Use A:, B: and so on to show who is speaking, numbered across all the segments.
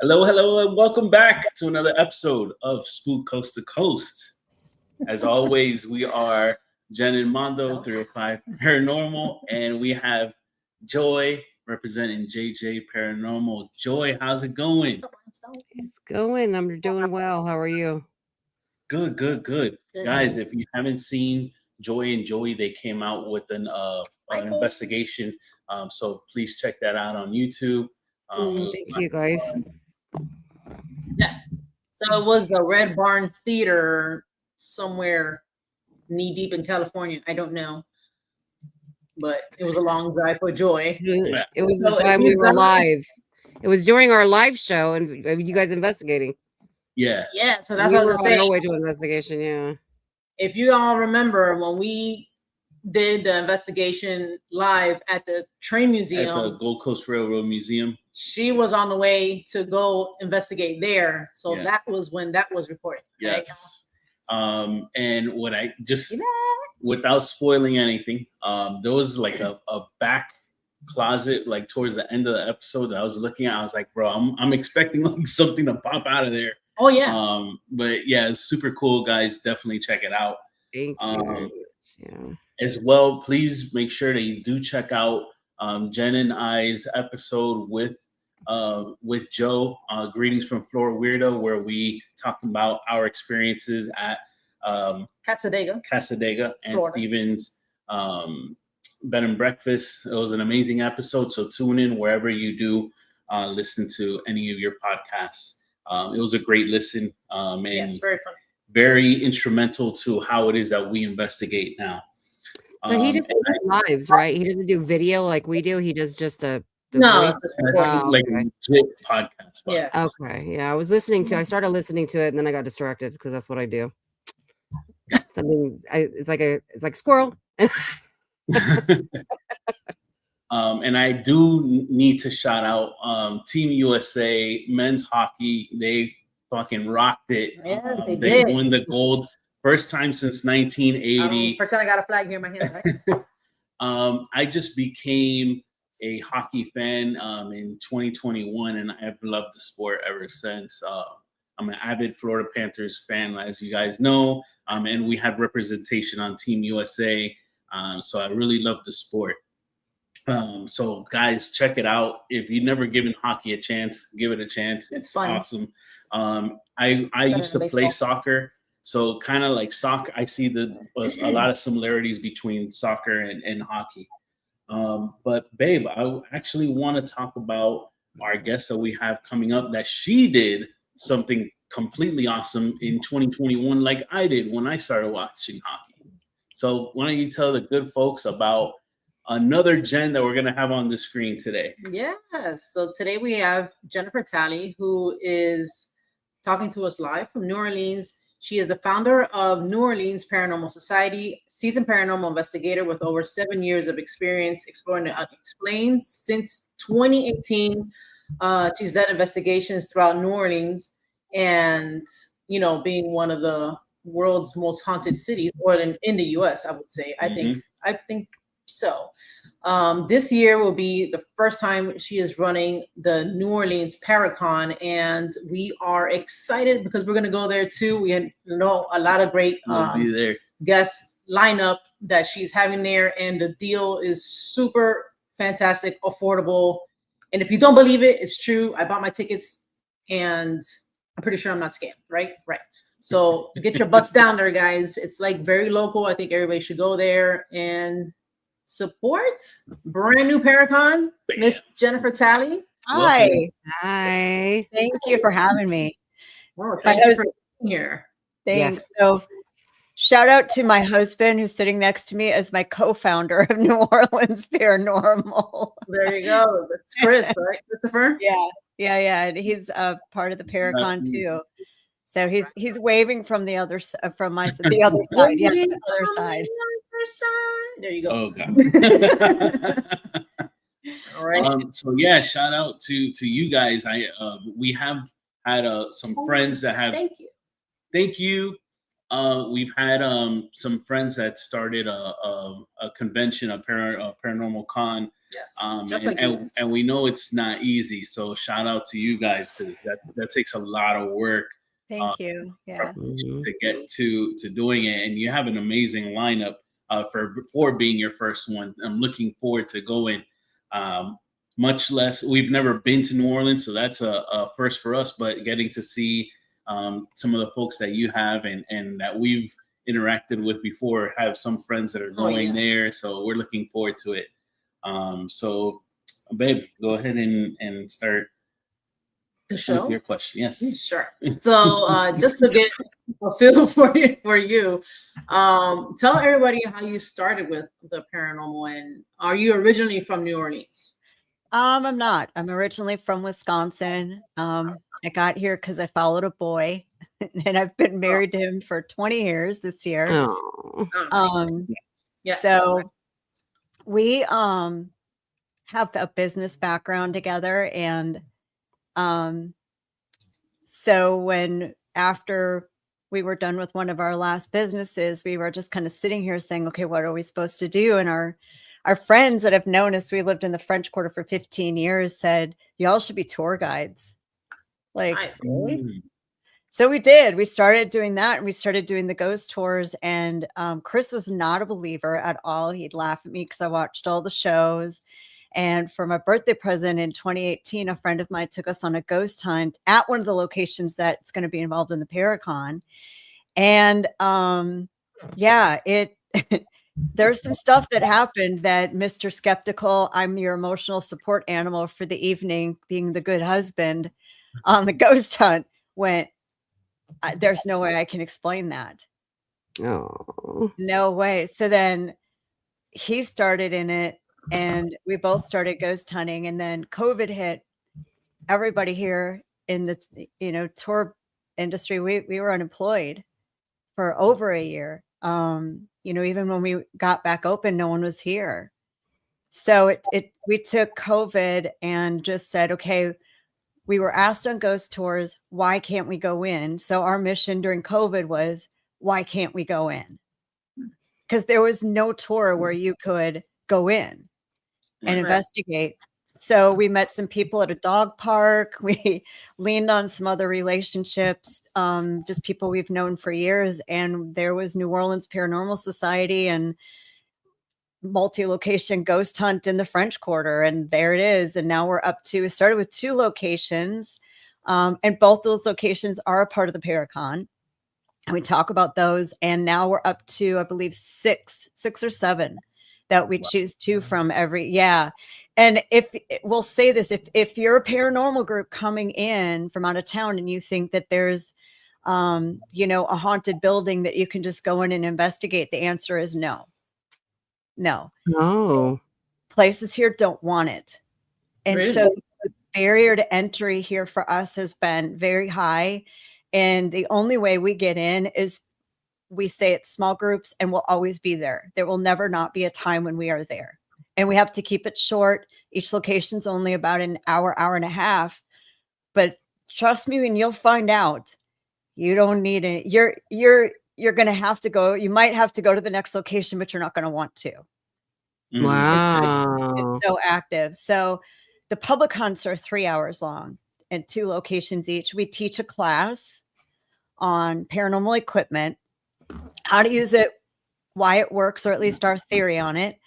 A: Hello, and welcome back to another episode of Spooked Coast to Coast. As always, we are Jen and Mondo, 𝗚𝗏𝗘 Paranormal, and we have Joy representing JJ Paranormal. Joy, how's it going?
B: It's going. I'm doing well. How are you?
A: Good. Guys, if you haven't seen Joy and Joey, they came out with an investigation. So please check that out on YouTube.
B: Thank you, guys.
C: Yes. So it was the Red Barn Theater somewhere knee deep in California. I don't know. But it was a long drive for Joy.
B: It was the time we were live. It was during our live show and you guys investigating.
A: Yeah.
C: So that's what I was saying.
B: On our way to investigation, yeah.
C: If you all remember when we did the investigation live at the train museum.
A: At the Gold Coast Railroad Museum.
C: She was on the way to go investigate there. So that was when that was reported.
A: Yes. Right? And what I just, without spoiling anything, there was like a back closet, like towards the end of the episode that I was looking at. I was like, bro, I'm expecting like something to pop out of there.
C: Oh, yeah.
A: But yeah, it's super cool, guys. Definitely check it out.
B: Thank you.
A: As well, please make sure that you do check out Jen and I's episode with Joe, Greetings from 𝗟𝗏𝗘, where we talked about our experiences at
C: Casadega
A: and
C: Florida.
A: Stevens bed and breakfast. It was an amazing episode. So tune in wherever you do listen to any of your podcasts. It was a great listen. And
C: yes, very fun.
A: Very instrumental to how it is that we investigate now.
B: So he doesn't do lives, right? He doesn't do video like we do. He does just a
A: that's like a legit podcast.
C: Yeah.
B: Okay. Yeah, I started listening to it, and then I got distracted because that's what I do. It's like squirrel.
A: And I do need to shout out Team USA men's hockey. They fucking rocked it.
C: Yes, they
A: did. Won the gold. First time since 1980.
C: Pretend I got a flag here in my hand, right?
A: I just became a hockey fan in 2021, and I've loved the sport ever since. I'm an avid Florida Panthers fan, as you guys know, and we have representation on Team USA, so I really love the sport. So guys, check it out. If you've never given hockey a chance, give it a chance. It's fun. Awesome. I used to play soccer. So kind of like soccer, I see a lot of similarities between soccer and hockey. But babe, I actually want to talk about our guest that we have coming up, that she did something completely awesome in 2021, like I did when I started watching hockey. So why don't you tell the good folks about another Jen that we're going to have on the screen today?
C: Yes. So today we have Jennifer Talley, who is talking to us live from New Orleans. She is the founder of New Orleans Paranormal Society, seasoned paranormal investigator with over 7 years of experience exploring the unexplained. Since 2018, she's led investigations throughout New Orleans, and being one of the world's most haunted cities, or in the U.S., I would say. I think so. This year will be the first time she is running the New Orleans ParaCon, and we are excited because we're going to go there too. We know a lot of great guest lineup that she's having there, and the deal is super fantastic, affordable. And if you don't believe it, it's true. I bought my tickets, and I'm pretty sure I'm not scammed, right? Right. So get your butts down there, guys. It's like very local. I think everybody should go there and support brand new ParaCon, Miss Jennifer Talley.
D: Hi.
B: Hi.
D: Thank you for having me.
C: Oh, thank you for being here.
D: Thanks. Yes. So Shout out to my husband who's sitting next to me as my co-founder of New Orleans Paranormal.
C: There you go. That's Chris, right, Christopher?
D: Yeah. And he's part of the ParaCon too. So he's waving from the other from the other side. Yeah, the other side.
C: There you go.
A: Oh God.
C: All right.
A: So yeah, shout out to you guys. We have had some friends that have.
C: Thank you.
A: Thank you. We've had some friends that started a convention, a paranormal con.
C: Yes.
A: And we know it's not easy. So shout out to you guys, because that takes a lot of work.
D: Thank you. Yeah.
A: To get to doing it, and you have an amazing lineup for being your first one. I'm looking forward to going. Much less, we've never been to New Orleans, so that's a first for us. But getting to see some of the folks that you have and that we've interacted with before, have some friends that are going there, so we're looking forward to it. So, babe, go ahead and start
C: the show
A: with your question. Yes,
C: sure. So just to get a feel for you, tell everybody how you started with the paranormal, and are you originally from New Orleans?
D: I'm not. I'm originally from Wisconsin. I got here because I followed a boy, and I've been married to him for 20 years this year.
C: Yes.
D: So we have a business background together, and so after we were done with one of our last businesses, we were just kind of sitting here saying, okay, what are we supposed to do? And our friends that have known us, we lived in the French Quarter for 15 years, said, y'all should be tour guides. Like,
C: nice.
D: So we did. We started doing that, and we started doing the ghost tours. And Chris was not a believer at all. He'd laugh at me because I watched all the shows. And for my birthday present in 2018, a friend of mine took us on a ghost hunt at one of the locations that's going to be involved in the ParaCon. And there's some stuff that happened that Mr. Skeptical, I'm your emotional support animal for the evening, being the good husband on the ghost hunt, went, there's no way I can explain that.
B: Oh,
D: no way. So then he started in it, and we both started ghost hunting, and then COVID hit. Everybody here in the tour industry, we were unemployed for over a year. Even when we got back open, no one was here. So we took COVID and just said, okay, we were asked on ghost tours, why can't we go in? So our mission during COVID was, why can't we go in? Because there was no tour where you could go in and investigate. So we met some people at a dog park. We leaned on some other relationships, just people we've known for years. And there was New Orleans Paranormal Society and multi-location ghost hunt in the French Quarter. And there it is. And now we started with 2 locations. And both those locations are a part of the ParaCon. And we talk about those. And now we're up to, I believe, 6 or 7 that we choose 2 from every. And we'll say this, if you're a paranormal group coming in from out of town and you think that there's, a haunted building that you can just go in and investigate, the answer is no. Places here don't want it. And
C: really?
D: So the barrier to entry here for us has been very high. And the only way we get in is we say it's small groups, and we'll always be there. There will never not be a time when we are there. And we have to keep it short. Each location's only about an hour and a half. But trust me, and you'll find out, you don't need it. You're going to have to go. You might have to go to the next location, but you're not going to want to.
B: Wow.
D: It's so active. So the public hunts are 3 hours long and 2 locations each. We teach a class on paranormal equipment, how to use it, why it works, or at least our theory on it,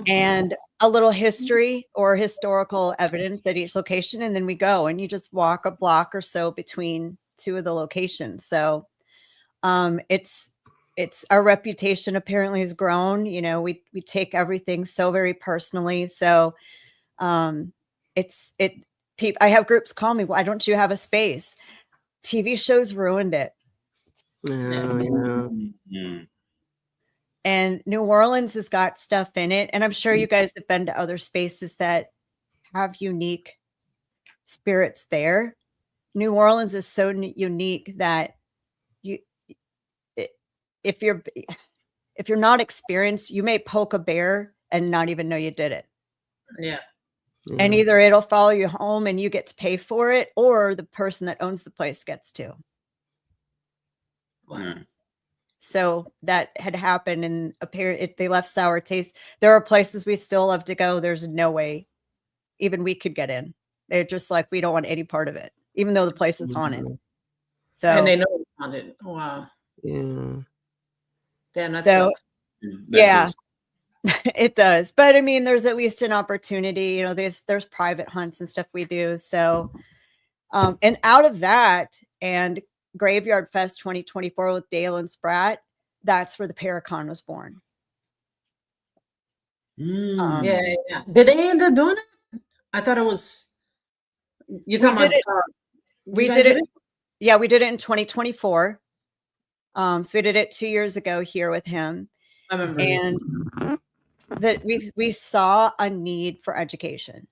D: and a little history or historical evidence at each location. And then we go, and you just walk a block or so between 2 of the locations. So it's our reputation apparently has grown. We take everything so very personally. So I have groups call me, why don't you have a space? TV shows ruined it.
B: Yeah.
A: Mhm.
D: And New Orleans has got stuff in it. And I'm sure you guys have been to other spaces that have unique spirits there. New Orleans is so unique that you, if you're not experienced, you may poke a bear and not even know you did it.
C: Yeah.
D: And either it'll follow you home and you get to pay for it, or the person that owns the place gets to.
A: Yeah.
D: So that had happened, and they left sour taste. There are places we still love to go. There's no way even we could get in. They're just like, we don't want any part of it, even though the place is haunted. So,
C: and they know it's haunted. Wow.
B: Yeah.
C: Damn, that
D: so
C: sucks.
D: yeah, it does. But I mean, there's at least an opportunity. You know, there's private hunts and stuff we do. So, and out of that, and Graveyard Fest 2024 with Dale and Spratt, that's where the ParaCon was born.
C: Yeah. Did they end up doing it? I thought it was. You talking about?
D: We did it. Yeah, we did it in 2024. So we did it 2 years ago here with him.
C: I remember.
D: And that we saw a need for education.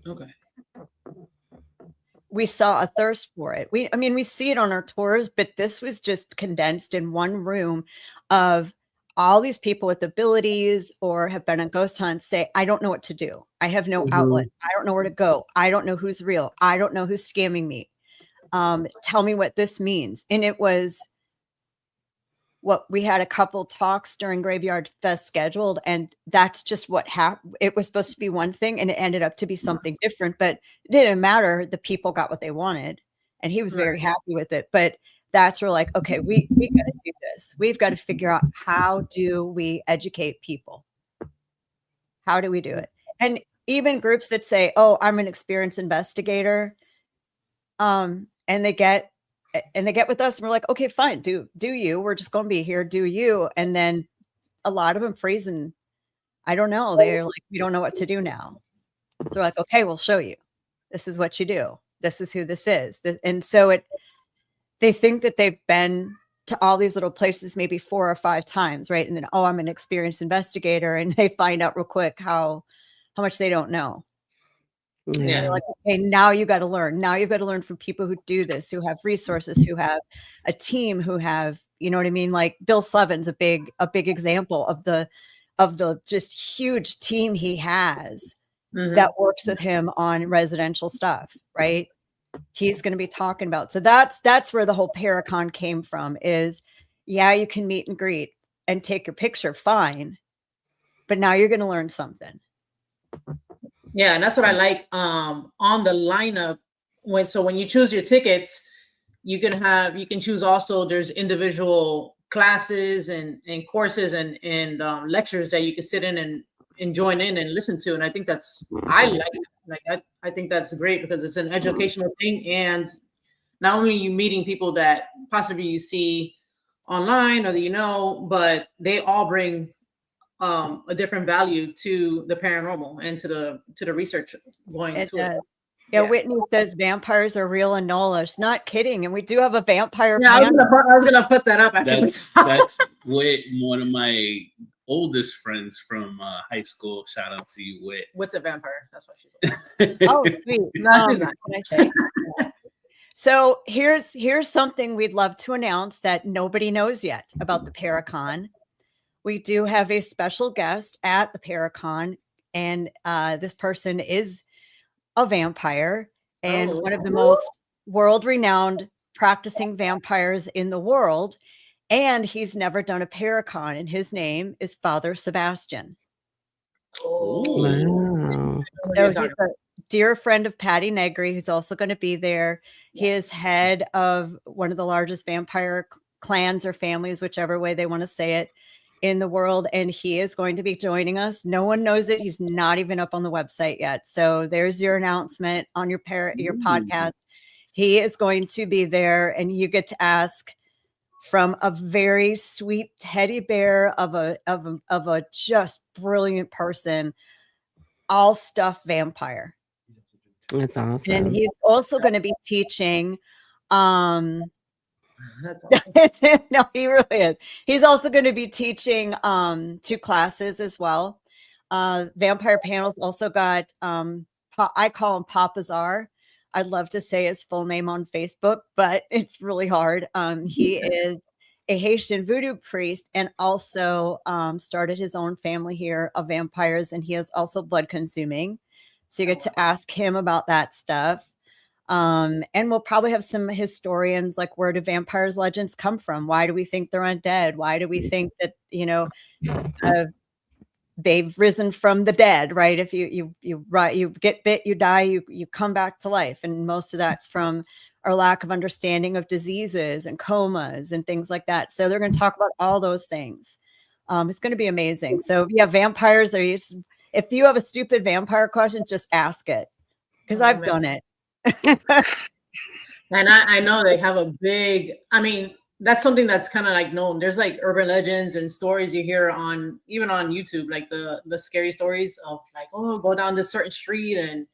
C: Okay.
D: We saw a thirst for it. I mean, we see it on our tours, but this was just condensed in one room of all these people with abilities or have been on ghost hunts say, I don't know what to do. I have no outlet. I don't know where to go. I don't know who's real. I don't know who's scamming me. Tell me what this means. And it was what we had a couple talks during Graveyard Fest scheduled, and that's just what happened. It was supposed to be one thing and it ended up to be something different, but it didn't matter. The people got what they wanted and he was very happy with it. But that's where like, okay, we got to do this. We've got to figure out, how do we educate people? How do we do it? And even groups that say, oh, I'm an experienced investigator. And they get with us and we're like, okay, fine. Do you, we're just going to be here. Do you? And then a lot of them freeze and I don't know. They're like, we don't know what to do now. So we're like, okay, we'll show you. This is what you do. This is who this is. And so they think that they've been to all these little places maybe 4 or 5 times, right? And then, oh, I'm an experienced investigator. And they find out real quick how much they don't know.
C: Yeah.
D: So like, okay, now you got to learn. Now you've got to learn from people who do this, who have resources, who have a team, who have, you know what I mean? Like Bill Slevin's a big example of the just huge team he has that works with him on residential stuff, right? He's going to be talking about. So that's where the whole ParaCon came from is, yeah, you can meet and greet and take your picture, fine. But now you're going to learn something.
C: Yeah, and that's what I like on the lineup. When you choose your tickets, you can choose also, there's individual classes and courses and lectures that you can sit in and join in and listen to. And I think I think that's great because it's an educational thing. And not only are you meeting people that possibly you see online or that you know, but they all bring a different value to the paranormal and to the research going
D: it
C: to
D: does.
C: it.
D: Yeah, Whitney says vampires are real and gnollish. Not kidding. And we do have a vampire.
C: Yeah, I was gonna put that up.
A: That's one of my oldest friends from high school. Shout out to you, Whit.
C: What's a vampire? That's what she's.
D: Oh, sweet.
C: No, she's not.
D: So here's something we'd love to announce that nobody knows yet about the ParaCon. We do have a special guest at the ParaCon, and this person is a vampire and one of the most world-renowned practicing vampires in the world. And he's never done a ParaCon, and his name is Father Sebastian.
B: Wow.
D: So he's a dear friend of Patty Negri, who's also going to be there. He is head of one of the largest vampire clans or families, whichever way they want to say it, in the world. And he is going to be joining us. No one knows it. He's not even up on the website yet. So there's your announcement on your podcast. He is going to be there, and you get to ask from a very sweet teddy bear of a just brilliant person, all stuff vampire.
B: That's awesome.
D: And he's also going to be teaching
C: That's awesome.
D: No, he really is. He's also going to be teaching 2 classes as well. Vampire Panels also got I call him 𝗿𝗲𝗄𝗍𝗲. I'd love to say his full name on Facebook, but it's really hard. He is a Haitian voodoo priest and also started his own family here of vampires, and he is also blood consuming. So you get to ask him about that stuff. And we'll probably have some historians, like, where do vampires legends come from? Why do we think they're undead? Why do we think that, you know, they've risen from the dead, right? If you get bit, you die, you come back to life. And most of that's from our lack of understanding of diseases and comas and things like that. So they're going to talk about all those things. It's going to be amazing. So yeah, vampires are if you have a stupid vampire question, just ask it, because I've done it.
C: And I know they have a big, I mean, that's something that's kind of like known. There's like urban legends and stories you hear on, even on YouTube, like the scary stories of like, oh, go down this certain street and,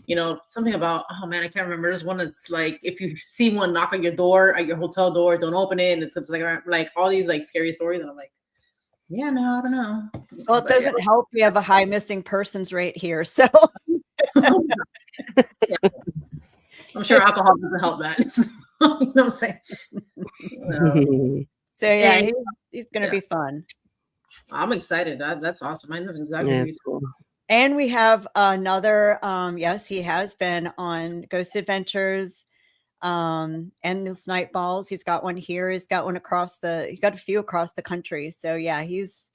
C: you know, something about, oh man, I can't remember. There's one that's like, if you see one knock on your door, at your hotel door, don't open it. And it's like all these like scary stories. And I'm like, yeah, no, I don't know.
D: Well, it doesn't help. We have a high missing persons rate here. So
C: yeah. I'm sure alcohol doesn't help that. So, you know what I'm saying?
D: So yeah, he's going to be fun.
C: I'm excited. That's awesome. I know exactly what you're
B: cool.
D: And we have another, yes, he has been on Ghost Adventures, Endless Night Balls. He's got one here. He's got one he got a few across the country. So yeah, he's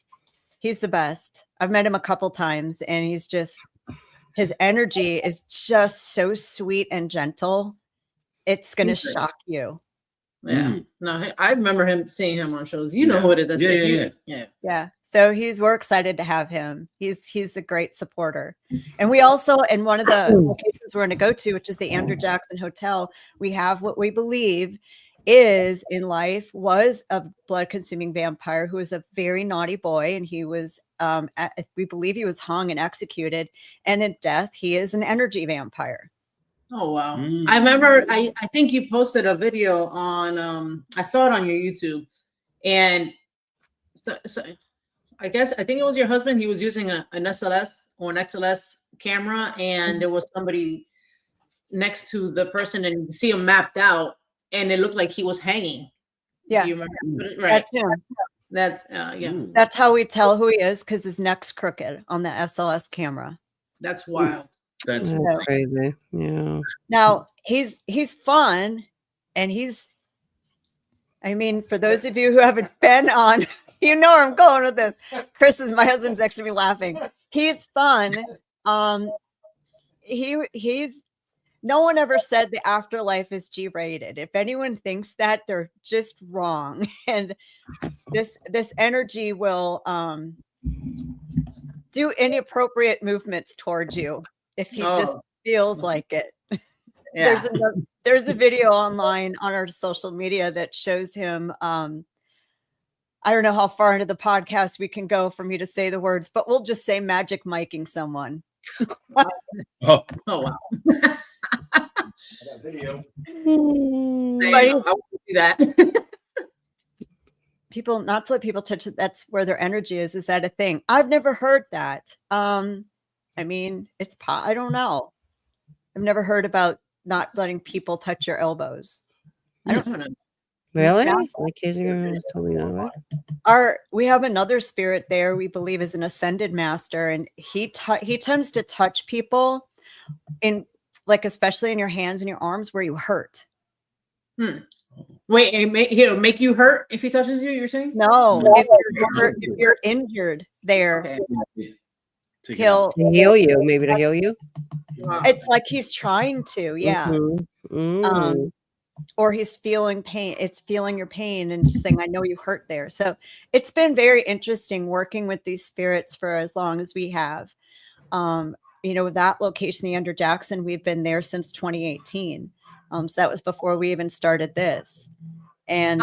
D: the best. I've met him a couple times, and his energy is just so sweet and gentle. It's going to shock you.
C: Yeah. No, I remember seeing him on shows. You know who it is.
D: Yeah. So we're excited to have him. He's a great supporter. And we also, in one of the locations we're going to go to, which is the Andrew Jackson Hotel, we have what we believe is in life was a blood consuming vampire who was a very naughty boy. And he was, we believe he was hung and executed. And in death, he is an energy vampire.
C: Oh, wow. I remember, I think you posted a video on, I saw it on your YouTube. And so I think it was your husband. He was using an SLS or an XLS camera, and there was somebody next to the person, and you see him mapped out, and it looked like he was hanging.
D: Yeah.
C: Do you remember? Right.
D: That's him.
C: That's, yeah.
D: That's how we tell who he is, because his neck's crooked on the SLS camera.
C: That's wild.
A: That's
B: crazy. Yeah.
D: Now he's fun, and I mean, for those of you who haven't been on, you know where I'm going with this. My husband's next to me laughing. He's fun. He's no one ever said the afterlife is G-rated. If anyone thinks that, they're just wrong. And this energy will do inappropriate movements towards you if he just feels like it. Yeah. There's a video online on our social media that shows him. I don't know how far into the podcast we can go for me to say the words, but we'll just say magic miking someone.
C: Oh wow. I got video. I want to see that.
D: People, not to let people touch it. That's where their energy is. Is that a thing? I've never heard that. I mean, I don't know. I've never heard about not letting people touch your elbows. I don't know.
B: Really?
D: Yeah. We have another spirit there we believe is an ascended master, and he tends to touch people in, like, especially in your hands and your arms where you hurt.
C: Wait, he'll make you hurt if he touches you, you're saying?
D: No, if you're injured there, he'll
B: heal you, maybe to heal you.
C: Wow.
D: It's like he's trying to, yeah. Or he's feeling pain. It's feeling your pain and saying, I know you hurt there. So it's been very interesting working with these spirits for as long as we have. You know, that location, the Andrew Jackson, we've been there since 2018. So that was before we even started this. And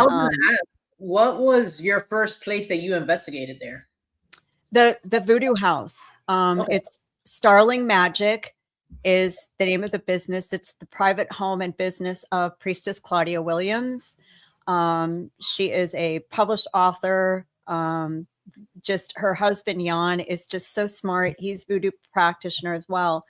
C: what was your first place that you investigated there?
D: The Voodoo House. It's Starling Magic is the name of the business. It's the private home and business of Priestess Claudia Williams. She is a published author. Just her husband, Jan, is just so smart. He's voodoo practitioner as well.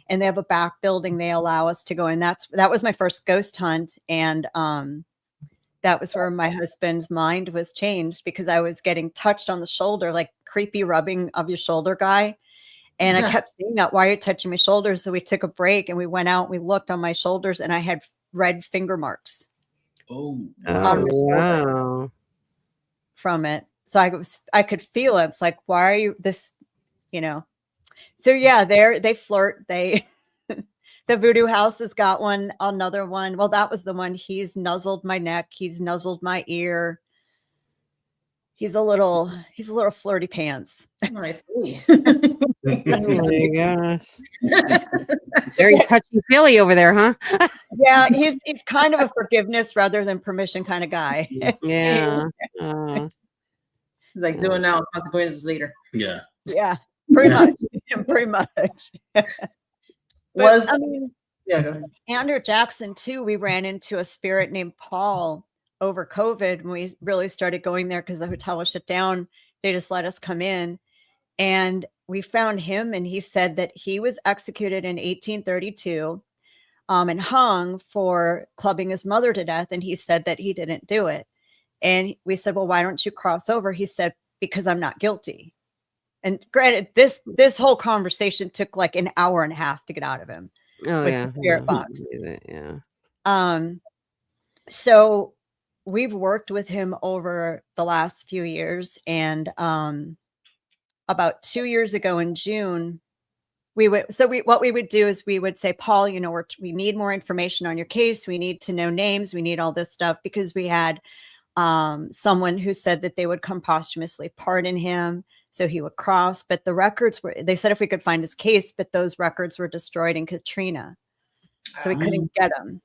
D: And they have a back building they allow us to go in. That was my first ghost hunt. And that was where my husband's mind was changed, because I was getting touched on the shoulder, like creepy rubbing of your shoulder guy. And I kept saying that, why are you touching my shoulders? So we took a break and we went out and we looked on my shoulders and I had red finger marks.
A: Oh,
B: wow.
D: From it. So I could feel it. It's like, why are you this, you know? So yeah, they flirt. The voodoo house has got another one. Well, that was the one. He's nuzzled my neck. He's nuzzled my ear. He's a little flirty pants.
C: Oh, I see.
B: Oh my gosh. Very touchy-feely over there, huh?
D: Yeah, he's kind of a forgiveness rather than permission kind of guy.
B: Yeah.
C: He's like, doing now, consequences later.
A: yeah.
D: Yeah, pretty much. Pretty much. Go ahead. Andrew Jackson too, we ran into a spirit named Paul over COVID when we really started going there, because the hotel was shut down. They just let us come in, and we found him, and he said that he was executed in 1832 and hung for clubbing his mother to death, and he said that he didn't do it. And we said, well, why don't you cross over? He said, because I'm not guilty. And granted, this whole conversation took like an hour and a half to get out of him.
B: Oh, yeah.
D: The spirit box.
B: Yeah.
D: So we've worked with him over the last few years, and about 2 years ago in June, what we would do is we would say, Paul, you know, we need more information on your case. We need to know names. We need all this stuff, because we had someone who said that they would come posthumously pardon him, so he would cross. But the records they said if we could find his case, but those records were destroyed in Katrina, so we couldn't get them.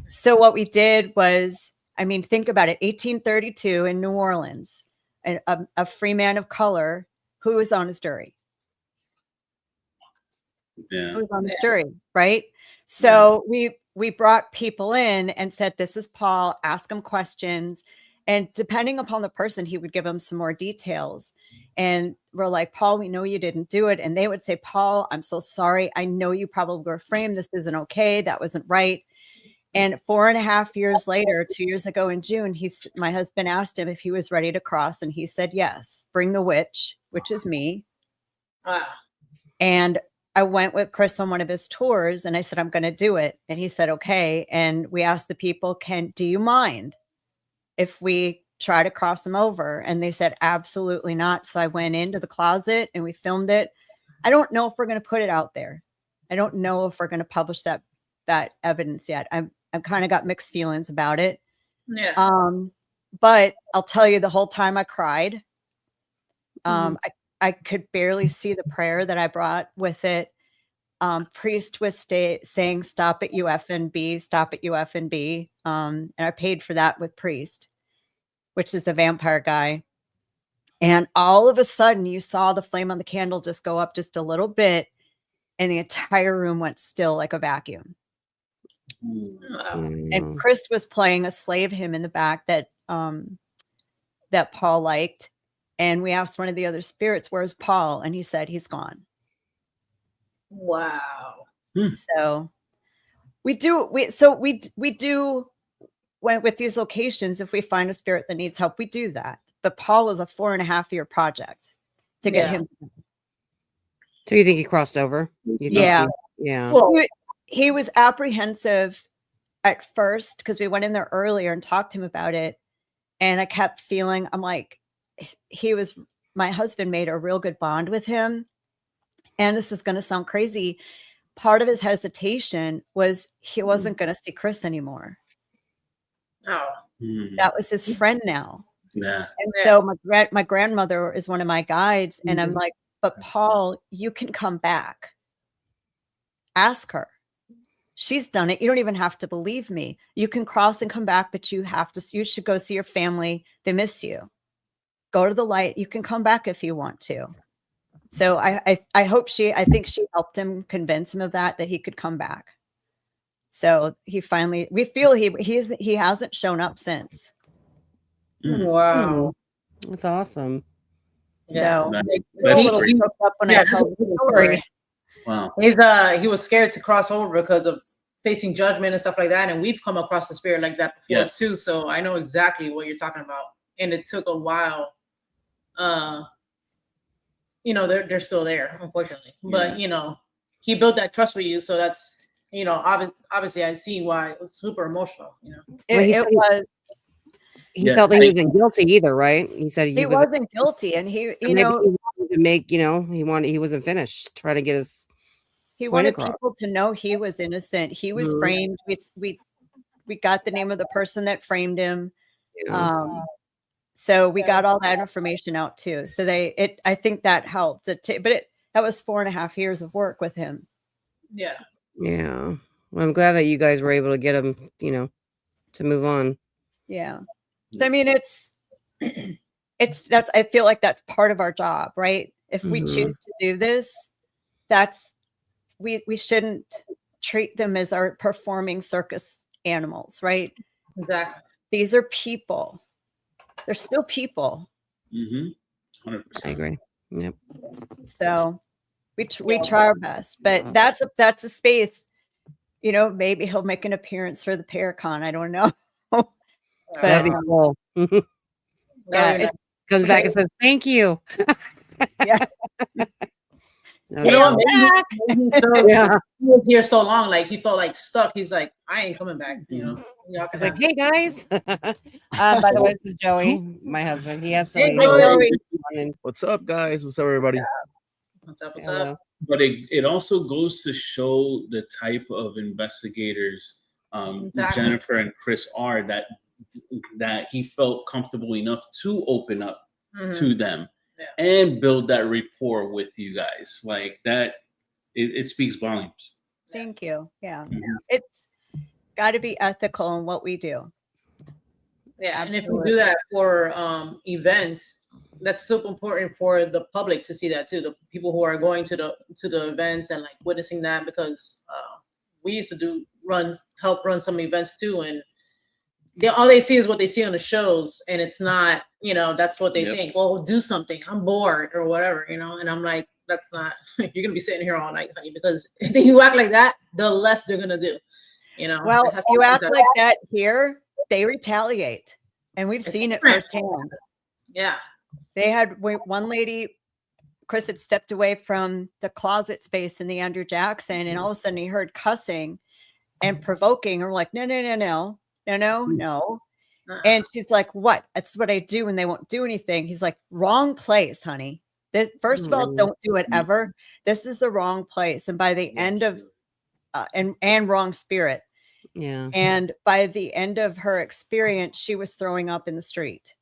D: So what we did was, I mean, think about it, 1832 in New Orleans, a free man of color who was on his jury.
A: Yeah.
D: Who was on his jury, right? So we brought people in and said, this is Paul, ask him questions. And depending upon the person, he would give them some more details. And we're like, Paul, we know you didn't do it. And they would say, Paul, I'm so sorry. I know you probably were framed. This isn't okay. That wasn't right. And 4.5 years later, 2 years ago in June, my husband asked him if he was ready to cross. And he said, yes, bring the witch, which is me. And I went with Chris on one of his tours, and I said, I'm going to do it. And he said, okay. And we asked the people, do you mind if we try to cross him over? And they said, absolutely not. So I went into the closet and we filmed it. I don't know if we're going to put it out there. I don't know if we're going to publish that evidence yet. I'm kind of got mixed feelings about it.
C: Yeah.
D: But I'll tell you, the whole time I cried. I could barely see the prayer that I brought with it. Priest was saying, stop at 𝗚𝗏𝗏𝗏, stop at 𝗚𝗏𝗏𝗏. And I paid for that with Priest, which is the vampire guy. And all of a sudden you saw the flame on the candle just go up just a little bit, and the entire room went still like a vacuum. And Chris was playing a slave hymn in the back that Paul liked. And we asked one of the other spirits, where's Paul? And he said, he's gone.
C: Wow.
D: So we do when with these locations, if we find a spirit that needs help, we do that. But Paul was a 4.5-year project to get him.
B: So you think he crossed over?
D: Yeah.
C: Well,
D: he was apprehensive at first because we went in there earlier and talked to him about it. And I kept feeling, I'm like, my husband made a real good bond with him. And this is going to sound crazy. Part of his hesitation was he wasn't going to see Chris anymore.
C: Oh,
D: that was his friend now.
A: Yeah.
D: And so my grandmother is one of my guides. And I'm like, but Paul, you can come back. Ask her. She's done it. You don't even have to believe me. You can cross and come back, but you should go see your family. They miss you. Go to the light. You can come back if you want to. So I think she helped him convince him of that he could come back. So we feel he hasn't shown up since.
C: Wow.
B: That's awesome.
C: Yeah.
D: So
C: Like,
A: That's
D: a little
A: great.
D: choked up when
C: Yeah,
D: I tell
C: this is
D: the
C: a cool
D: story.
A: Wow.
C: He was scared to cross over because of facing judgment and stuff like that. And we've come across the spirit like that before
A: Yes.
C: too. So I know exactly what you're talking about. And it took a while. You know, they're still there, unfortunately. But you know, he built that trust with you. So that's, you know, obviously I see why it was super emotional, you know.
B: Well, he
D: It
B: said
D: was.
B: he
A: Yeah,
B: felt that he wasn't guilty either, right? He said
D: He wasn't guilty, and he,
B: so
D: you
B: maybe
D: know,
B: he wanted to make, you know, he wasn't finished trying to get his
D: he
B: point
D: wanted
B: across.
D: people to know he was innocent. He was
B: Mhm.
D: framed. We got the name of the person that framed him.
B: Yeah.
D: So we got all that information out too. So I think that helped. That was 4.5 years of work with him.
C: Yeah.
B: Yeah. Well, I'm glad that you guys were able to get him, you know, to move on.
D: Yeah. So I mean, I feel like that's part of our job, right? If we choose to do this, we shouldn't treat them as our performing circus animals, right?
C: Exactly.
D: These are people. They're still people.
A: 100%.
B: I agree. Yep.
D: So we try our best, but that's a space, you know, maybe he'll make an appearance for the ParaCon. I don't know. But
B: That'd be cool.
D: yeah,
C: it
B: Comes back and says, thank you.
D: yeah.
B: No,
C: You know,
B: yeah.
C: he was here so long, like he felt like stuck. He's like, I ain't coming back. You know, y'all
B: He's
C: can
B: like, hey guys. By the way, this is Joey, my husband. He has to
C: Hey,
B: leave.
C: Joey.
E: What's up, guys? What's up, everybody?
C: What's up? What's
B: Hello.
C: up?
A: But it also goes to show the type of investigators
C: Exactly.
A: Jennifer and Chris are, that he felt comfortable enough to open up to them and build that rapport with you guys. Like that, it speaks volumes.
D: Thank you. Yeah. It's got to be ethical in what we do.
C: Yeah, and if we do that for events, that's super important for the public to see that too. The people who are going to the events and like witnessing that, because we used to help run some events too, and all they see is what they see on the shows, and it's not, you know, that's what they think. Well, do something. I'm bored or whatever, you know. And I'm like, that's not. You're gonna be sitting here all night, honey, because if you act like that, the less they're gonna do. You know.
D: Well, you act like that here, they retaliate, and we've seen it firsthand.
C: Yeah.
D: They had one lady, Chris had stepped away from the closet space in the Andrew Jackson, and all of a sudden he heard cussing and provoking. And we're like, no. And she's like, what? That's what I do when they won't do anything. He's like, wrong place, honey. First of all, don't do it ever. This is the wrong place. And by the end of, and wrong spirit.
B: Yeah.
D: And by the end of her experience, she was throwing up in the street.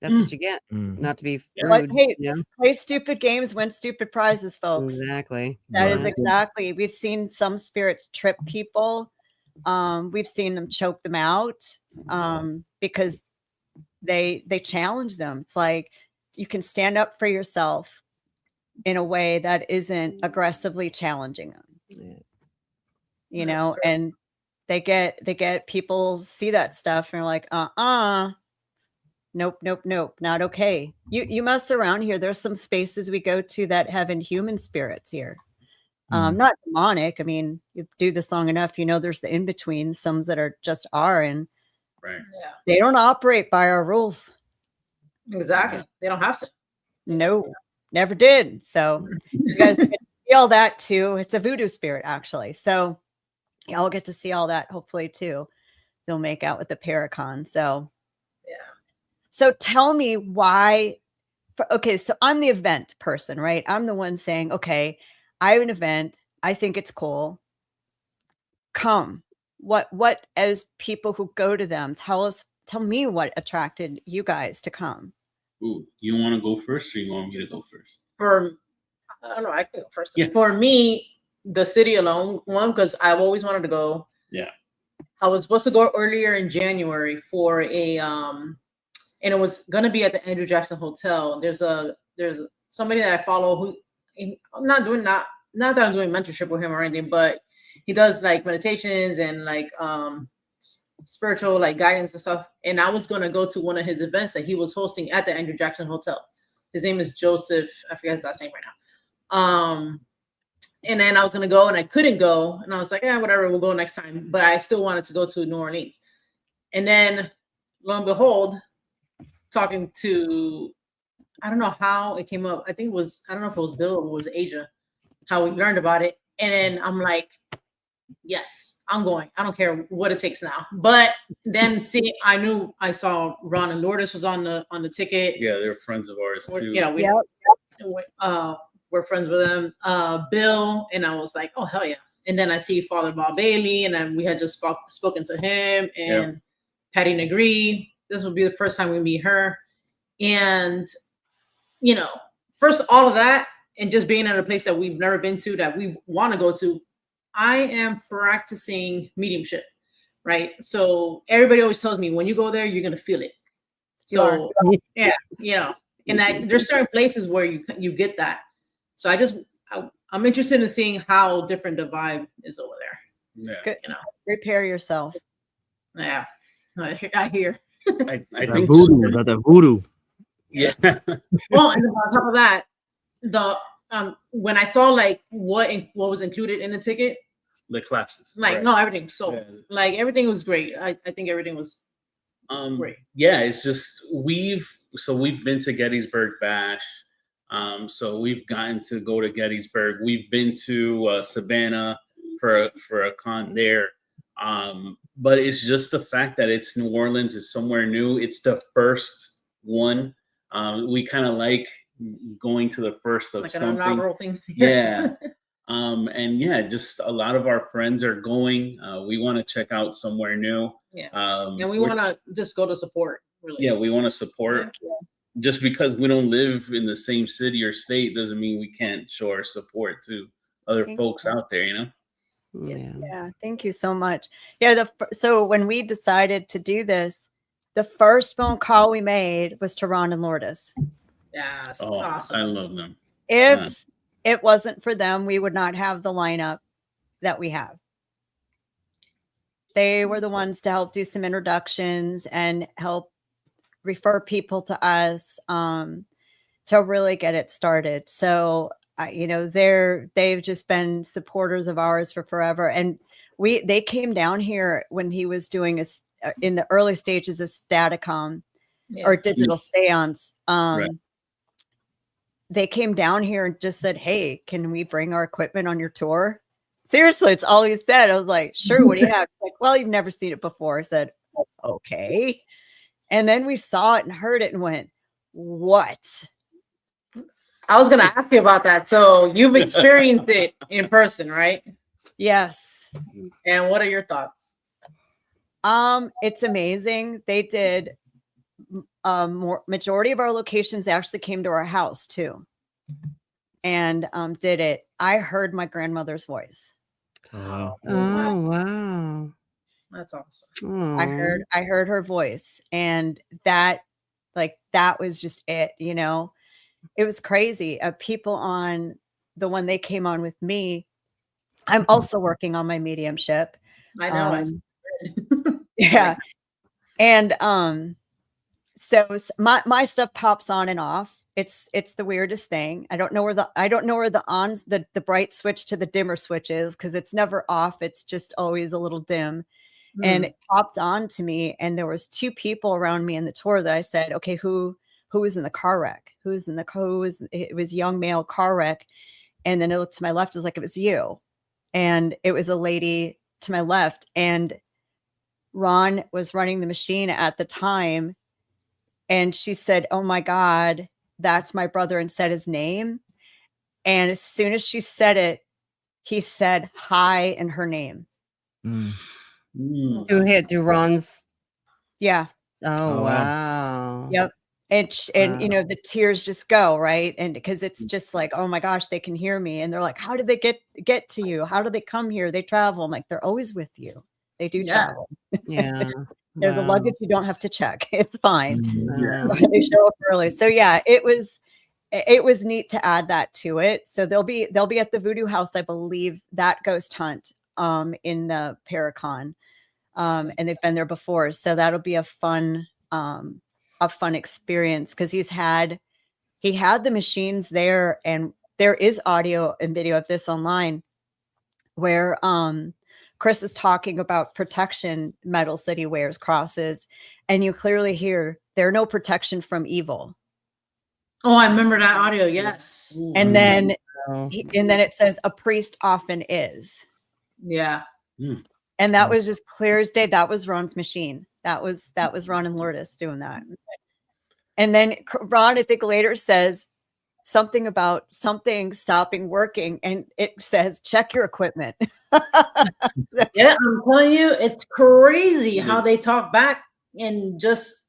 B: That's what you get. Not to be rude.
D: Like, hey,
B: you know?
D: play stupid games, win stupid prizes, folks.
B: Exactly.
D: That is exactly. We've seen some spirits trip people. We've seen them choke them out because they challenge them. It's like you can stand up for yourself in a way that isn't aggressively challenging them.
B: Yeah.
D: You know, and they get people see that stuff and are like, nope, not okay. You mess around here. There's some spaces we go to that have inhuman spirits here. Not demonic. I mean, you do this long enough, you know, there's the in-between, some that are just and they don't operate by our rules.
C: Exactly. They don't have to.
D: No, never did. So you guys get to see all that too. It's a voodoo spirit, actually. So y'all get to see all that, hopefully, too. They'll make out with the ParaCon. So so tell me why. Okay, so I'm the event person, right? I'm the one saying, okay, I have an event. I think it's cool. Come. What as people who go to them, tell me what attracted you guys to come.
A: Ooh, you want to go first, or you want me to go first?
C: I don't know. I can go first. Yeah. For me, the city alone, one, because I've always wanted to go.
A: Yeah.
C: I was supposed to go earlier in January for a and it was gonna be at the Andrew Jackson Hotel. There's somebody that I follow who not that I'm doing mentorship with him or anything, but he does like meditations and like spiritual like guidance and stuff. And I was going to go to one of his events that he was hosting at the Andrew Jackson Hotel. His name is Joseph. I forget his last name right now. And then I was going to go and I couldn't go. And I was like, whatever, we'll go next time. But I still wanted to go to New Orleans. And then lo and behold, talking to, I don't know how it came up. I think it was, I don't know if it was Bill or it was Asia, how we learned about it. And then I'm like, yes, I'm going. I don't care what it takes now. But then I saw Ron and Lourdes was on the ticket.
A: Yeah, they're friends of ours too.
C: Yeah, we're friends with them. Bill, and I was like, oh hell yeah. And then I see Father 𝗿𝗏𝗍𝗔, and then we had just spoken to him and Patty Negri. This will be the first time we meet her. And first all of that, and just being at a place that we've never been to, that we want to go to, I am practicing mediumship, right? So everybody always tells me when you go there, you're gonna feel it. So and there's certain places where you get that. So I'm interested in seeing how different the vibe is over there.
A: Yeah,
D: Prepare yourself.
C: Yeah, I hear.
A: I
E: That
A: think
E: voodoo, that voodoo.
A: Yeah.
C: Well, and on top of that, when I saw like what was included in the ticket,
A: the classes,
C: like
A: right.
C: no, everything. So
A: Yeah.
C: everything was great. I think everything was great.
A: Yeah, it's just we've been to Gettysburg Bash. So we've gotten to go to Gettysburg. We've been to Savannah for a con there. But it's just the fact that it's New Orleans, it's somewhere new. It's the first one. We kind of like going to the first of
C: like
A: something.
C: an inaugural thing.
A: Yeah. And yeah, just a lot of our friends are going. We want to check out somewhere new.
C: Yeah. And we want to just go to support. Really.
A: Yeah, we want to support.
C: Yeah.
A: Just because we don't live in the same city or state doesn't mean we can't show our support to other folks out there,
D: Yeah, thank you so much. Yeah, so when we decided to do this, the first phone call we made was to Ron and Lourdes.
C: Yeah, that's
A: Oh,
C: awesome.
A: I love them.
D: If it wasn't for them, we would not have the lineup that we have. They were the ones to help do some introductions and help refer people to us to really get it started. So, they've just been supporters of ours for forever. And they came down here when he was doing in the early stages of 𝗏𝗏𝗄𝗏 or digital seance.
A: Right.
D: They came down here and just said, hey, can we bring our equipment on your tour? Seriously, it's all he said. I was like, sure, what do you have? He's like, well, you've never seen it before. I said, okay. And then we saw it and heard it and went, what?
C: I was going to ask you about that. So you've experienced it in person, right?
D: Yes.
C: And what are your thoughts?
D: It's amazing. They did majority of our locations actually came to our house too. And did it. I heard my grandmother's voice.
B: Oh, wow.
C: That's awesome.
B: Aww.
D: I heard her voice, and that was just it, It was crazy. People on the one they came on with me. I'm also working on my mediumship.
C: I know.
D: Yeah. And so my stuff pops on and off. It's the weirdest thing. I don't know where the bright switch to the dimmer switch is, because it's never off. It's just always a little dim. And it popped on to me, and there was two people around me in the tour that I said, okay, who was in the car wreck? It was a young male car wreck. And then it looked to my left, it was like, it was you. And it was a lady to my left, and Ron was running the machine at the time. And she said, oh my God, that's my brother, and said his name. And as soon as she said it, he said hi and her name.
B: To Ron's.
D: Yeah.
B: Oh, wow.
D: Yep. And the tears just go, right. And because it's just like, oh my gosh, they can hear me. And they're like, how did they get to you? How do they come here? They travel. I'm like, they're always with you. They do travel.
B: Yeah.
D: There's a luggage you don't have to check. It's fine.
A: Yeah.
D: They show up early. So yeah, it was neat to add that to it. So they'll be at the Voodoo House, I believe, that ghost hunt in the ParaCon. and they've been there before. So that'll be a fun experience because he had the machines there, and there is audio and video of this online where Chris is talking about protection medals that he wears, crosses, and you clearly hear they're no protection from evil.
C: Oh, I remember that audio. Yes.
D: And then it says a priest often is.
C: Yeah.
D: And that was just clear as day. That was Ron's machine. That was Ron and Lourdes doing that. And then Ron, I think later says something about something stopping working, and it says, check your equipment.
C: Yeah, I'm telling you, it's crazy how they talk back, and just